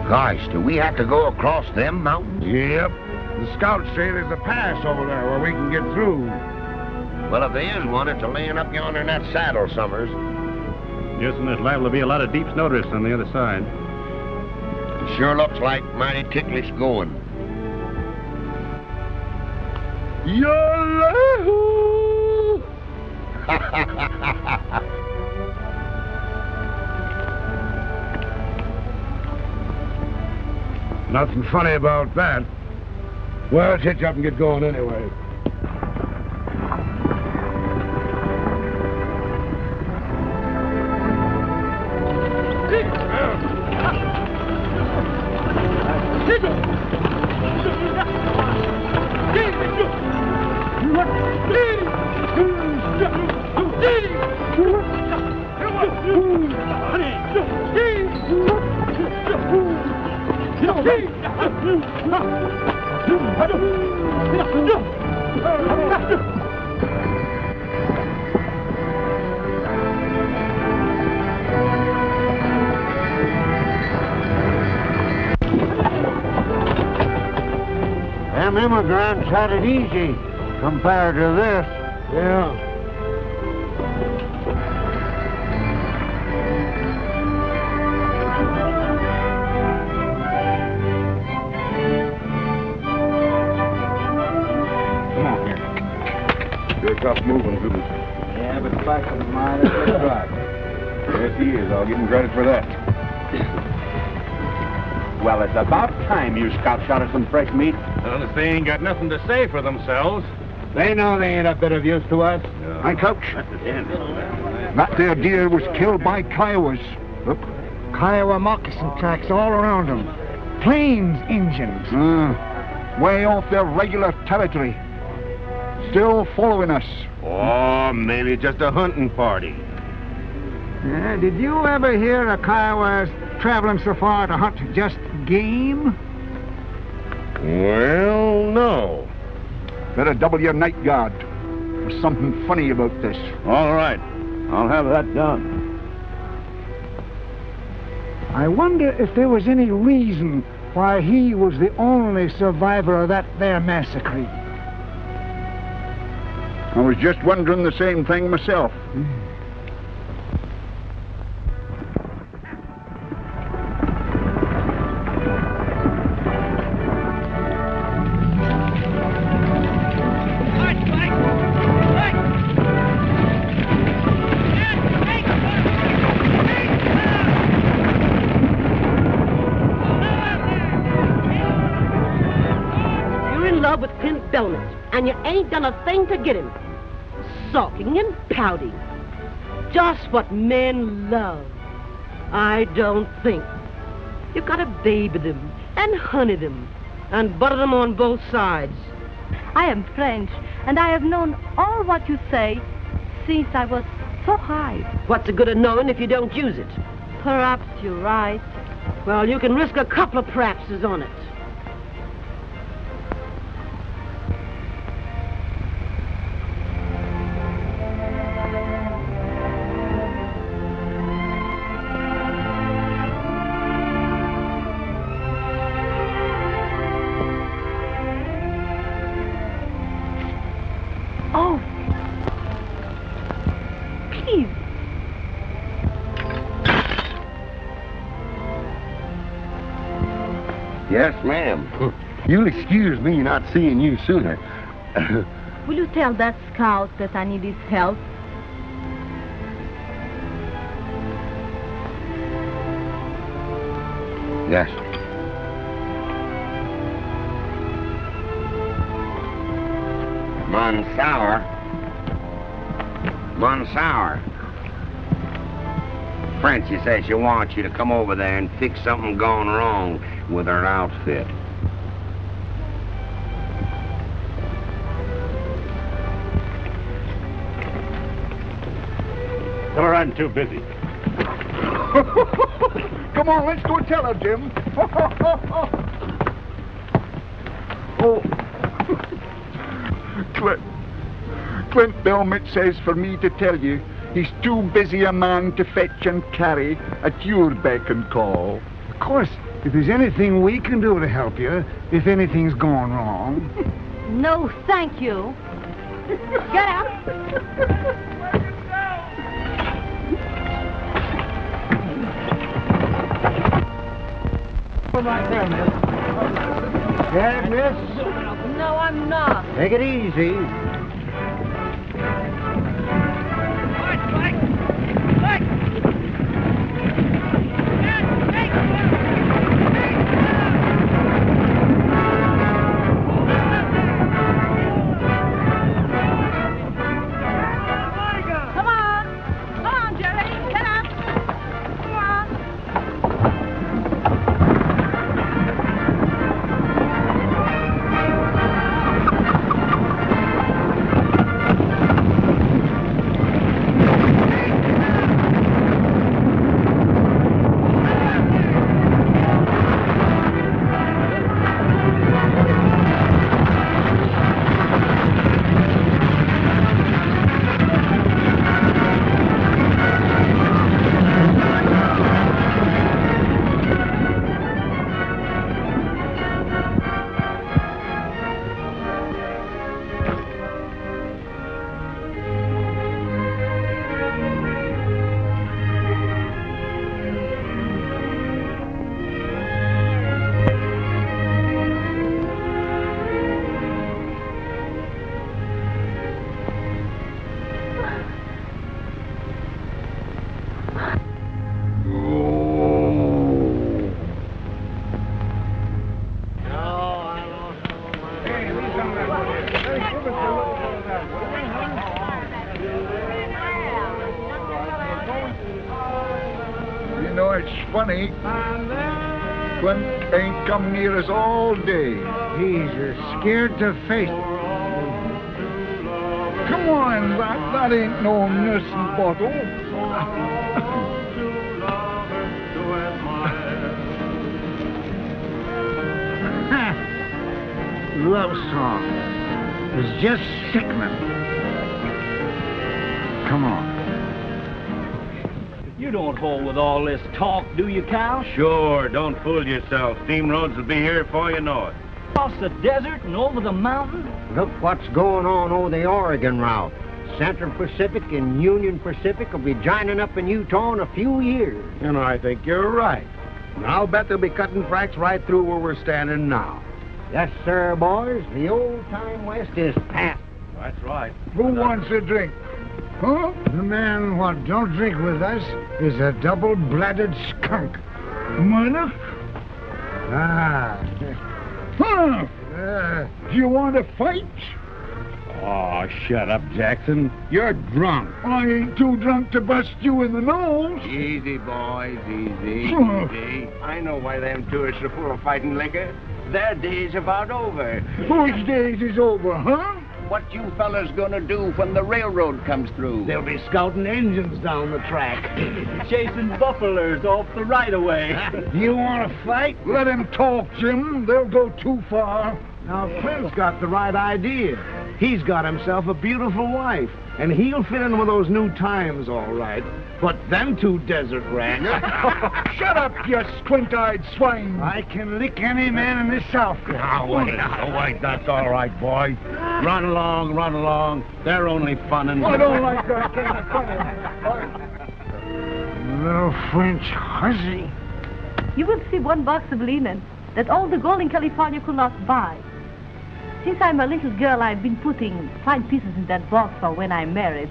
Gosh, do we have to go across them mountains? Yep. The scouts say there's a pass over there where we can get through. Well, if there is one, it's a laying up yonder in that saddle, Summers. Yes, and there's liable to be a lot of deep snowdrifts on the other side. It sure looks like mighty ticklish going. Yahoo! Nothing funny about that. Well, let's hitch up and get going anyway. Them immigrants had it easy compared to this. Yeah. You're tough moving, Goose. Yeah, but the fact of the matter is that's right. Yes, he is. I'll give him credit for that. Well, it's about time you scouts shot us some fresh meat. Well, if they ain't got nothing to say for themselves. They know they ain't a bit of use to us. Hi, Coach. That there deer was killed by Kiowas. Look. Kiowa moccasin tracks all around them. Plains Indians. Way off their regular territory. Still following us. Oh, maybe just a hunting party. Did you ever hear of Kiowas traveling so far to hunt just game? Well, no. Better double your night guard. There's something funny about this. All right. I'll have that done. I wonder if there was any reason why he was the only survivor of that there massacre. I was just wondering the same thing myself. With Clint Belmont, and you ain't done a thing to get him. Sulking and pouting. Just what men love. I don't think. You've got to baby them and honey them and butter them on both sides. I am French, and I have known all what you say since I was so high. What's the good of knowing if you don't use it? Perhaps you're right. Well, you can risk a couple of perhapses on it. Oh, please. Yes, ma'am. You'll excuse me not seeing you sooner. Will you tell that scout that I need his help? Yes. Monsour. Francie says she wants you to come over there and fix something gone wrong with her outfit. Tell her I'm too busy. Come on, let's go tell her, Jim. Oh. Clint Belmont says for me to tell you he's too busy a man to fetch and carry at your beck and call. Of course, if there's anything we can do to help you, if anything's gone wrong. No, thank you. Get up. Right there, miss. Yeah, miss? No, I'm not. Take it easy. You know, it's funny. Clint ain't come near us all day. He's scared to face it. Come on, that ain't no nursing bottle. Love song. It's just sickening. Come on. You don't hold with all this talk, do you, Cal? Sure, don't fool yourself. Steam roads will be here before you know it. Across the desert and over the mountain? Look what's going on over the Oregon route. Central Pacific and Union Pacific will be joining up in Utah in a few years. And I think you're right. And I'll bet they'll be cutting tracks right through where we're standing now. Yes, sir, boys. The old-time West is past. That's right. Who wants a drink? Huh? The man what don't drink with us is a double-blooded skunk. Mother? Ah. Huh? You want to fight? Oh, shut up, Jackson. You're drunk. I ain't too drunk to bust you in the nose. Easy, boys, easy, easy. I know why them tourists are full of fighting liquor. Their day's about over. Whose days is over, huh? What you fellas gonna do when the railroad comes through? They'll be scouting engines down the track. Chasing buffaloes off the right-of-way. Do you want to fight? Let him talk, Jim. They'll go too far. Now, Clint's got the right idea. He's got himself a beautiful wife, and he'll fit in with those new times all right. But them two desert rats... Shut up, you squint-eyed swine. I can lick any man in this South. Now, wait, that's all right, boy. Run along. They're only funning. I don't like that kind of fun. Little French hussy. You will see one box of linen that all the gold in California could not buy. Since I'm a little girl, I've been putting fine pieces in that box for when I'm married.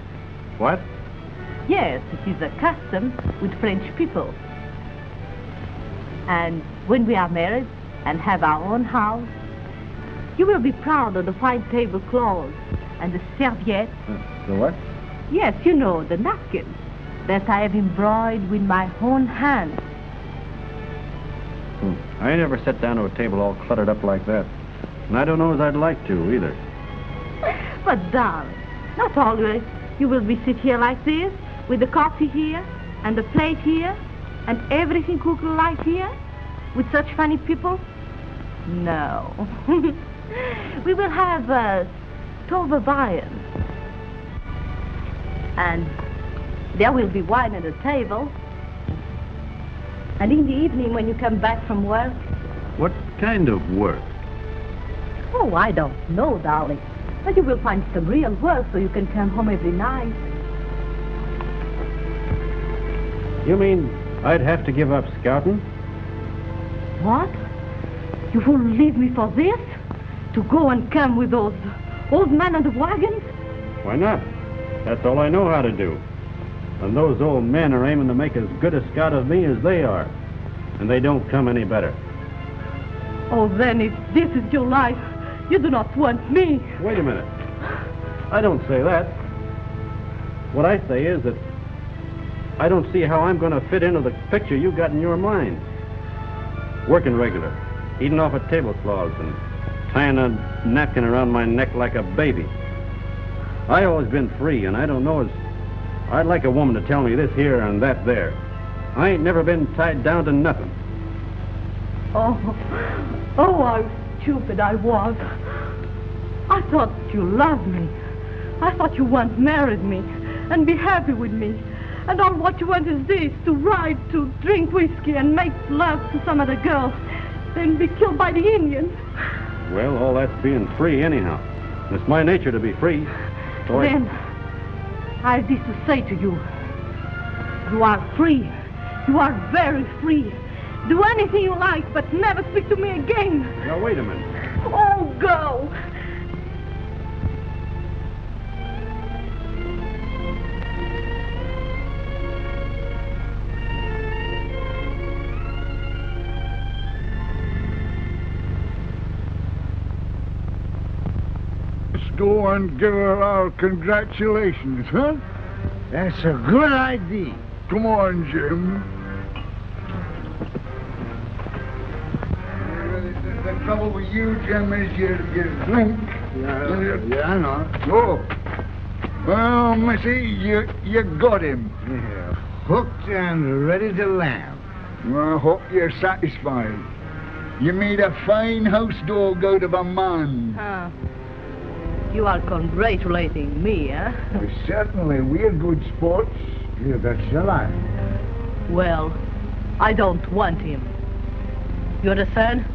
What? Yes, it is a custom with French people. And when we are married and have our own house, you will be proud of the fine tablecloths and the serviettes. The what? Yes, you know, the napkins that I have embroidered with my own hands. I ain't never sat down to a table all cluttered up like that. And I don't know as I'd like to, either. But, darling, not always. You will be sit here like this, with the coffee here, and the plate here, and everything cooked like here, with such funny people. No. We will have a stove of iron. And there will be wine at the table. And in the evening, when you come back from work... What kind of work? Oh, I don't know, darling. But you will find some real work so you can come home every night. You mean I'd have to give up scouting? What? You will leave me for this? To go and come with those old men on the wagons? Why not? That's all I know how to do. And those old men are aiming to make as good a scout of me as they are. And they don't come any better. Oh, then if this is your life, you do not want me. Wait a minute. I don't say that. What I say is that I don't see how I'm going to fit into the picture you got in your mind. Working regular, eating off of tablecloths, and tying a napkin around my neck like a baby. I always been free, and I don't know as I'd like a woman to tell me this here and that there. I ain't never been tied down to nothing. Oh, how stupid I was. I thought you loved me. I thought you once married me and be happy with me. And all what you want is this, to ride, to drink whiskey and make love to some other girl, then be killed by the Indians. Well, all that's being free anyhow. It's my nature to be free. So Then, I have this to say to you. You are free. You are very free. Do anything you like, but never speak to me again. Now, wait a minute. Oh, go. Let's go and give her our congratulations, huh? That's a good idea. Come on, Jim. The trouble with you, Jim, is you drink. Yeah, I know. Oh. Well, Missy, you got him. Yeah, hooked and ready to land. Well, I hope you're satisfied. You made a fine house dog out of a man. You are congratulating me, eh? Well, certainly, we're good sports. You bet your life. Well, I don't want him. You understand?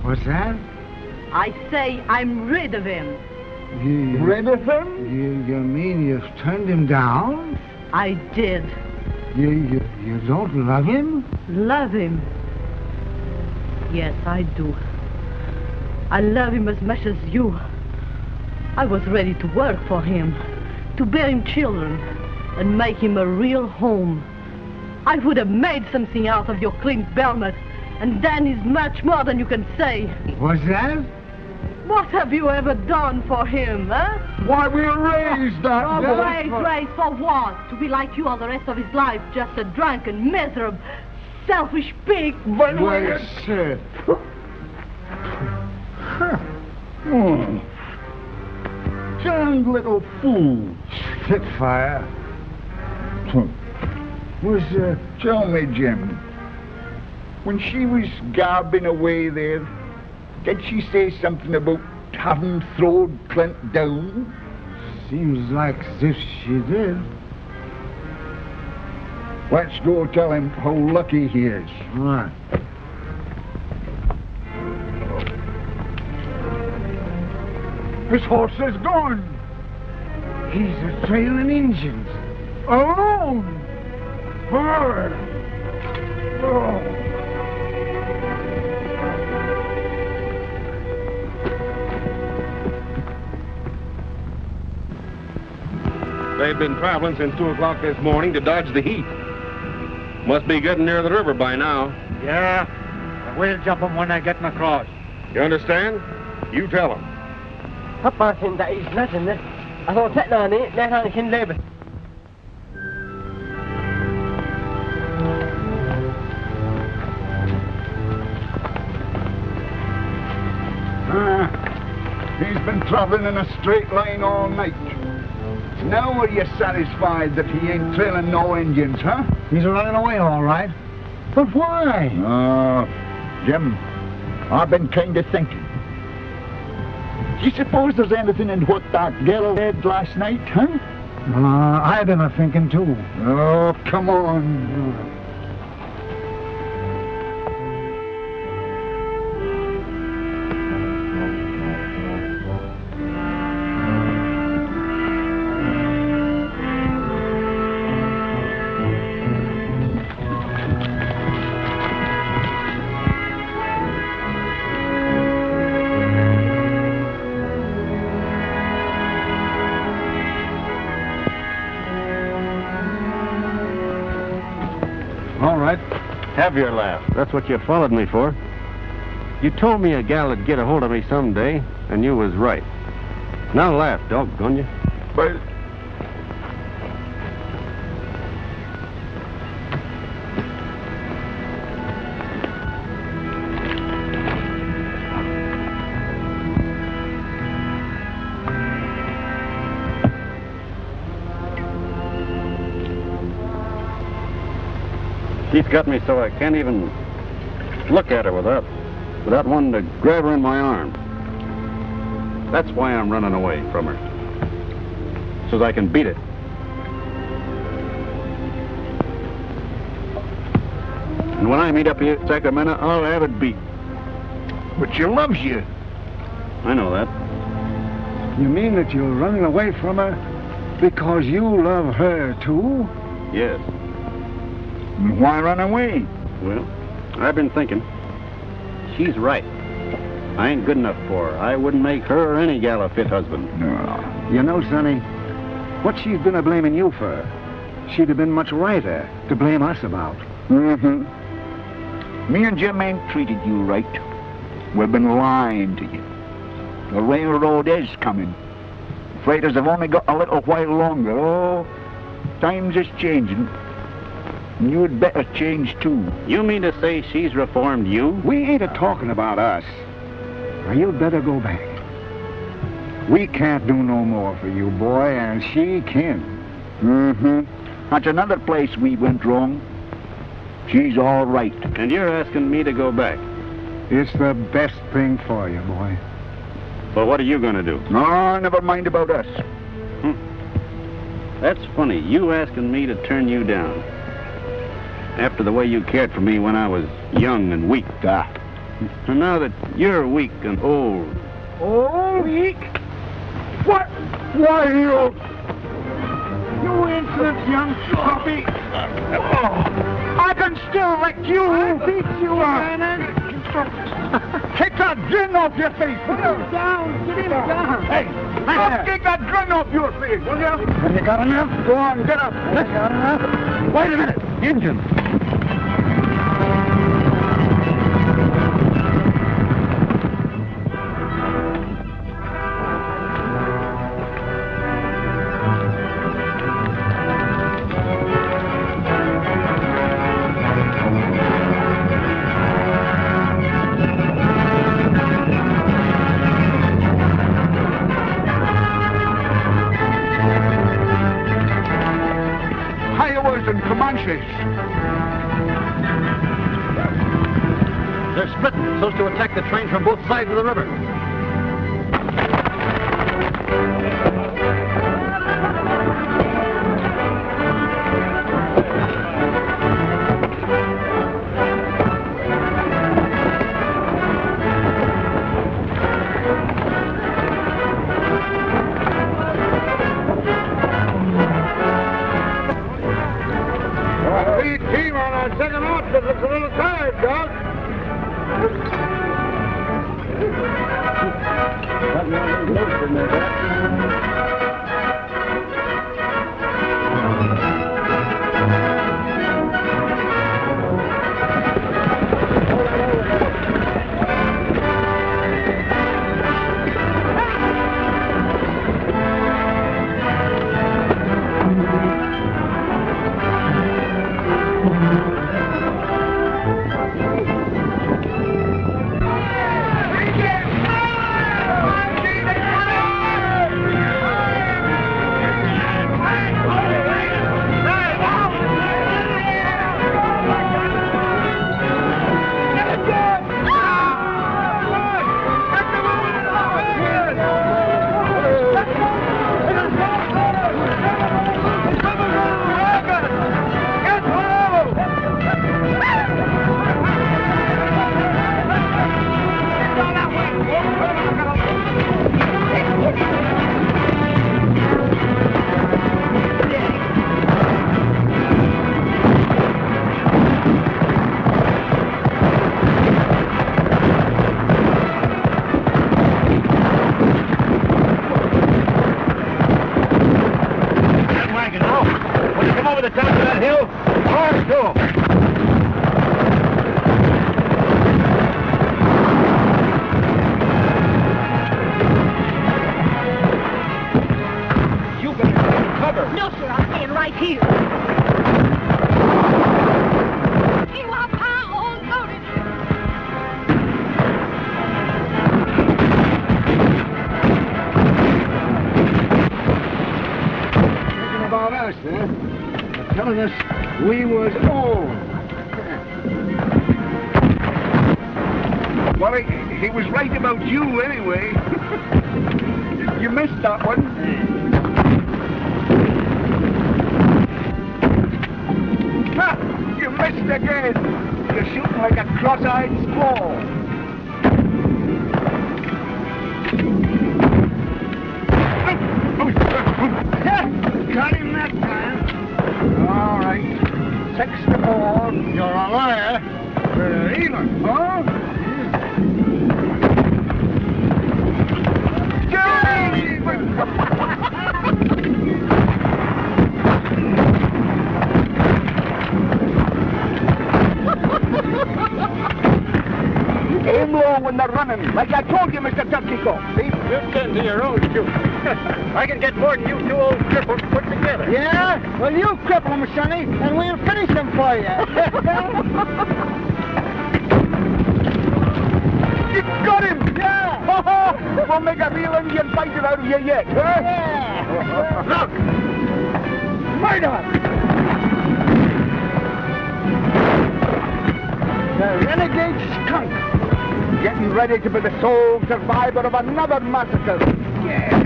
What's that? I say I'm rid of him. Rid of him? You mean you've turned him down? I did. You don't love him? Love him? Yes, I do. I love him as much as you. I was ready to work for him, to bear him children, and make him a real home. I would have made something out of your Clint Belmont, and Dan is much more than you can say. What's that? What have you ever done for him, huh? Why, we raised that Oh, boy. raised for what? To be like you all the rest of his life, just a drunken, miserable, selfish pig. But wait, sir. Darned little fool. Spitfire. Tell me, Jim, when she was garbing away there, did she say something about having thrown Clint down? Seems like as if she did. Let's go tell him how lucky he is. All right. His horse is gone. He's a trailing Injuns. Alone. Her. Oh. They've been traveling since 2 o'clock this morning to dodge the heat. Must be getting near the river by now. Yeah, we'll jump them when they're getting across. You understand? You tell them. Papa sind da ist lassen, ne? Also, Tetna, ne? Ne, kann ich hinleben. He's been traveling in a straight line all night. Now are you satisfied that he ain't trailing no Indians, huh? He's running away, all right. But why? Jim, I've been kind of thinking. Do you suppose there's anything in what that girl said last night, huh? I've been a-thinking, too. Oh, come on. Have your laugh. That's what you followed me for. You told me a gal would get a hold of me someday, and you was right. Now laugh, doggone you. But... She's got me so I can't even look at her without wanting to grab her in my arms. That's why I'm running away from her, so that I can beat it. And when I meet up here in Sacramento, I'll have it beat. But she loves you. I know that. You mean that you're running away from her because you love her, too? Yes. Why run away? Well, I've been thinking. She's right. I ain't good enough for her. I wouldn't make her or any gal a fit husband. No. You know, Sonny, what she's been a-blaming you for, she'd have been much righter to blame us about. Mm-hmm. Me and Jim ain't treated you right. We've been lying to you. The railroad is coming. Freighters have only got a little while longer. Oh, times is changing. You'd better change, too. You mean to say she's reformed you? We ain't a-talking about us. Now, you'd better go back. We can't do no more for you, boy, and she can. Mm-hmm. That's another place we went wrong. She's all right. And you're asking me to go back? It's the best thing for you, boy. Well, what are you going to do? No, never mind about us. That's funny, you asking me to turn you down. After the way you cared for me when I was young and weak. And now that you're weak and old. Old? Weak? What? Why, you insolent young puppy. Oh, I can still lick you. I'll beat you, Vernon. Take that grin off your face. Put him down. Get him down. Hey, take that grin off your face, will you? Have you got enough? Go on, get up. Have you got enough? Wait a minute. Injun. bushes. They're splitting so as to attack the train from both sides of the river. Lead team on our second outfit looks a little tired, Doc. Telling us we was old. Well, he was right about you anyway. You missed that one. Ha! You missed again. You're shooting like a cross-eyed squaw. Got him that time. All right. 6 to 4. You're a liar. Even, huh? Aim low when they're running, like I told you, Mr. Turkey-Cock. See? You tend to your own shoot. I can get more than you two old cripples put together. Yeah? Well, you cripple them, Sonny, and we'll finish them for you. You got him! Yeah! We'll make a real Indian fighter out of you yet, huh? Yeah! Look! Murder! The renegade skunk! Getting ready to be the sole survivor of another massacre. Yeah!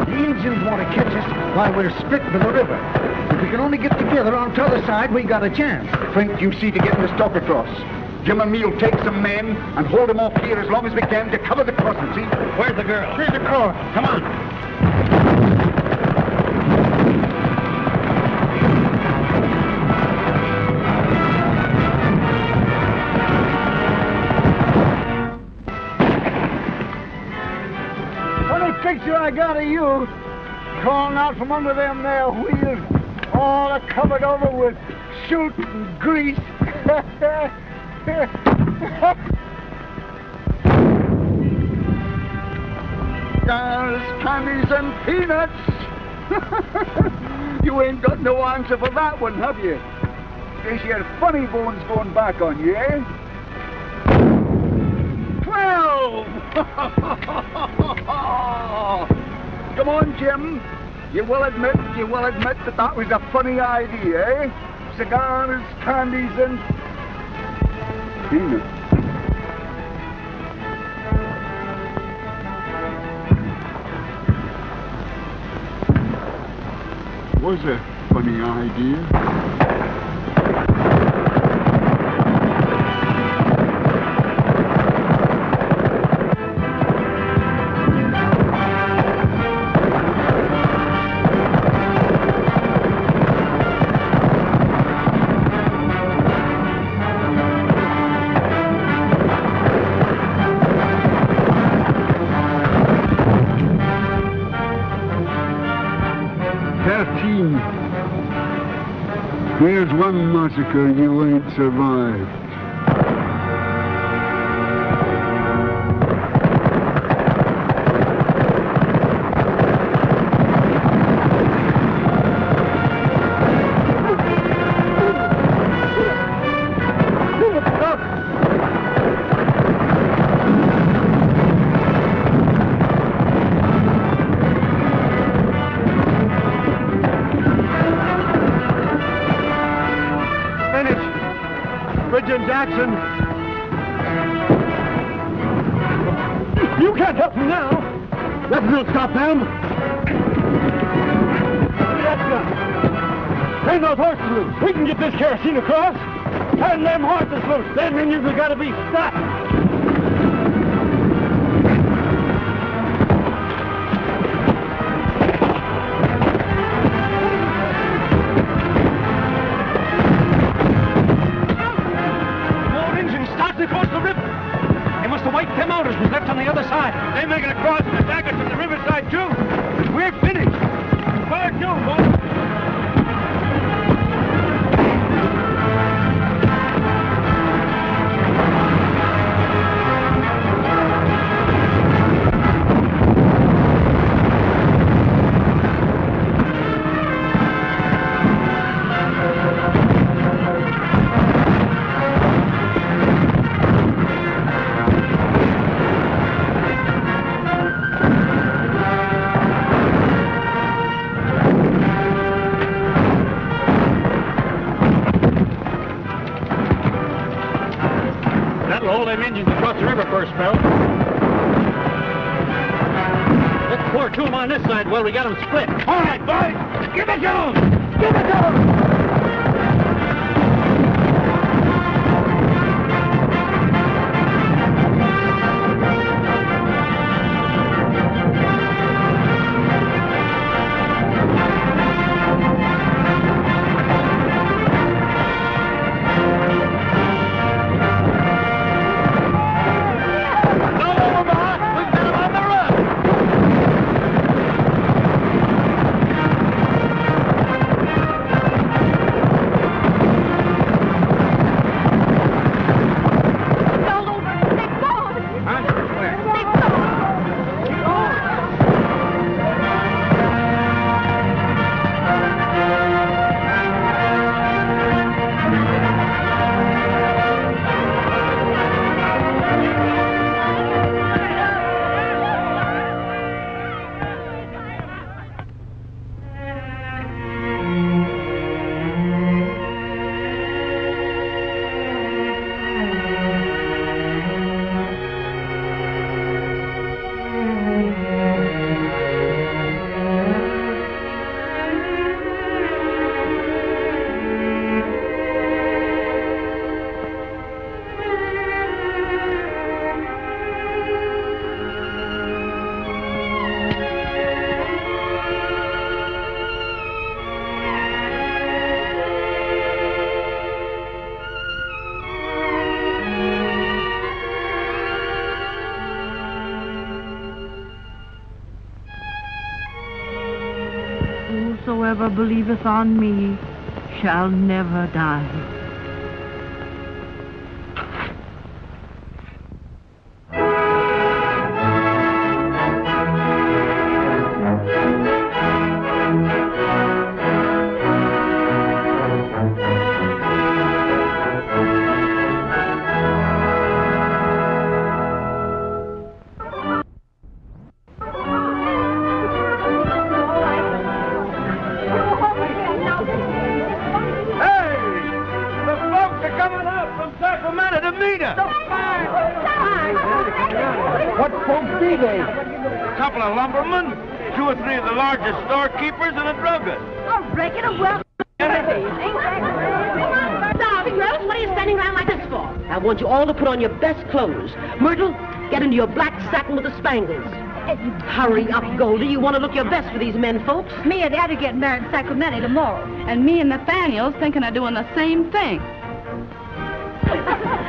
The Indians want to catch us while we're split to the river. If we can only get together on the other side, we got a chance. Flint, you see to getting the stock across. Jim and me'll take some men and hold them off here as long as we can to cover the crossing, see? Where's the girl? Here's the car. Come on. Funny picture I got of you crawling out from under them there wheels, all covered over with soot and grease. Girls, candies, and peanuts. You ain't got no answer for that one, have you? Guess your funny bone's going back on you, eh? 12! Come on, Jim. You will admit that was a funny idea, eh? Cigars, candies, and peanuts. Was a funny idea. There's one massacre you ain't survived. Jackson! You can't help me now! Nothing will stop them! That's gun! Turn those horses loose! We can get this kerosene across! Turn them horses loose! Them Indians have got to be stopped! They're making a cross and attack us from the riverside, too. We're finished. Fire too, boys. Indians across the river for a spell. Let's pour two of them on this side while we got them split. All right, boys! Give it to them! Give it to them! Whosoever believeth on me shall never die. baby. A couple of lumbermen, 2 or 3 of the largest storekeepers, and a druggist. A regular welcome. Darling girls, what are you standing around like this for? I want you all to put on your best clothes. Myrtle, get into your black satin with the spangles. Hurry up, Goldie. You want to look your best for these men folks. Me and Daddy getting married in Sacramento tomorrow. And me and Nathaniel's thinking of doing the same thing.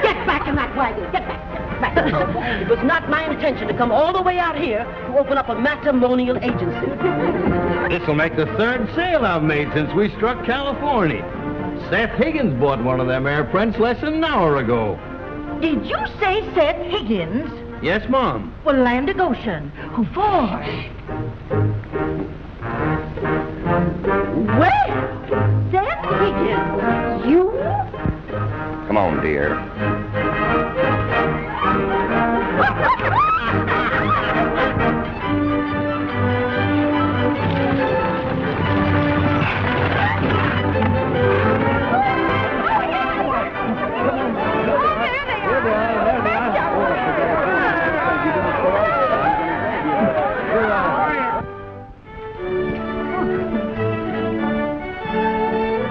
Get back in that wagon. Get back. It was not my intention to come all the way out here to open up a matrimonial agency. This'll make the 3rd sale I've made since we struck California. Seth Higgins bought one of them air prints less than an hour ago. Did you say Seth Higgins? Yes, Mom. Well, land of Goshen. Who for? Well, Seth Higgins, you? Come on, dear.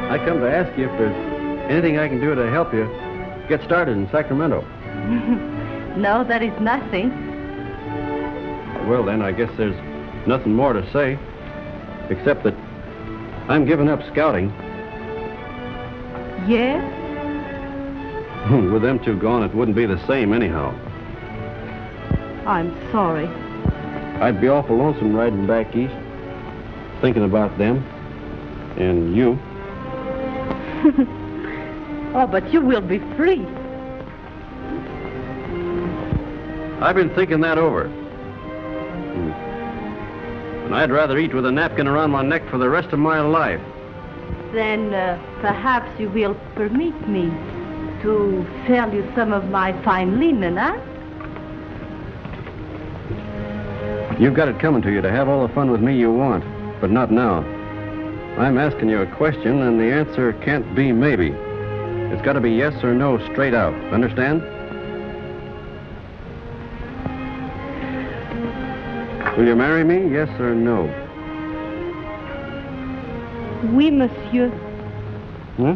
I come to ask you if there's anything I can do to help you get started in Sacramento. No, there is nothing. Well, then, I guess there's nothing more to say, except that I'm giving up scouting. Yes? With them 2 gone, it wouldn't be the same anyhow. I'm sorry. I'd be awful lonesome riding back east, thinking about them and you. Oh, but you will be free. I've been thinking that over. And I'd rather eat with a napkin around my neck for the rest of my life. Then perhaps you will permit me to sell you some of my fine linen, huh? You've got it coming to you to have all the fun with me you want, but not now. I'm asking you a question, and the answer can't be maybe. It's got to be yes or no straight out. Understand? Will you marry me, yes or no? Oui, monsieur. Hmm?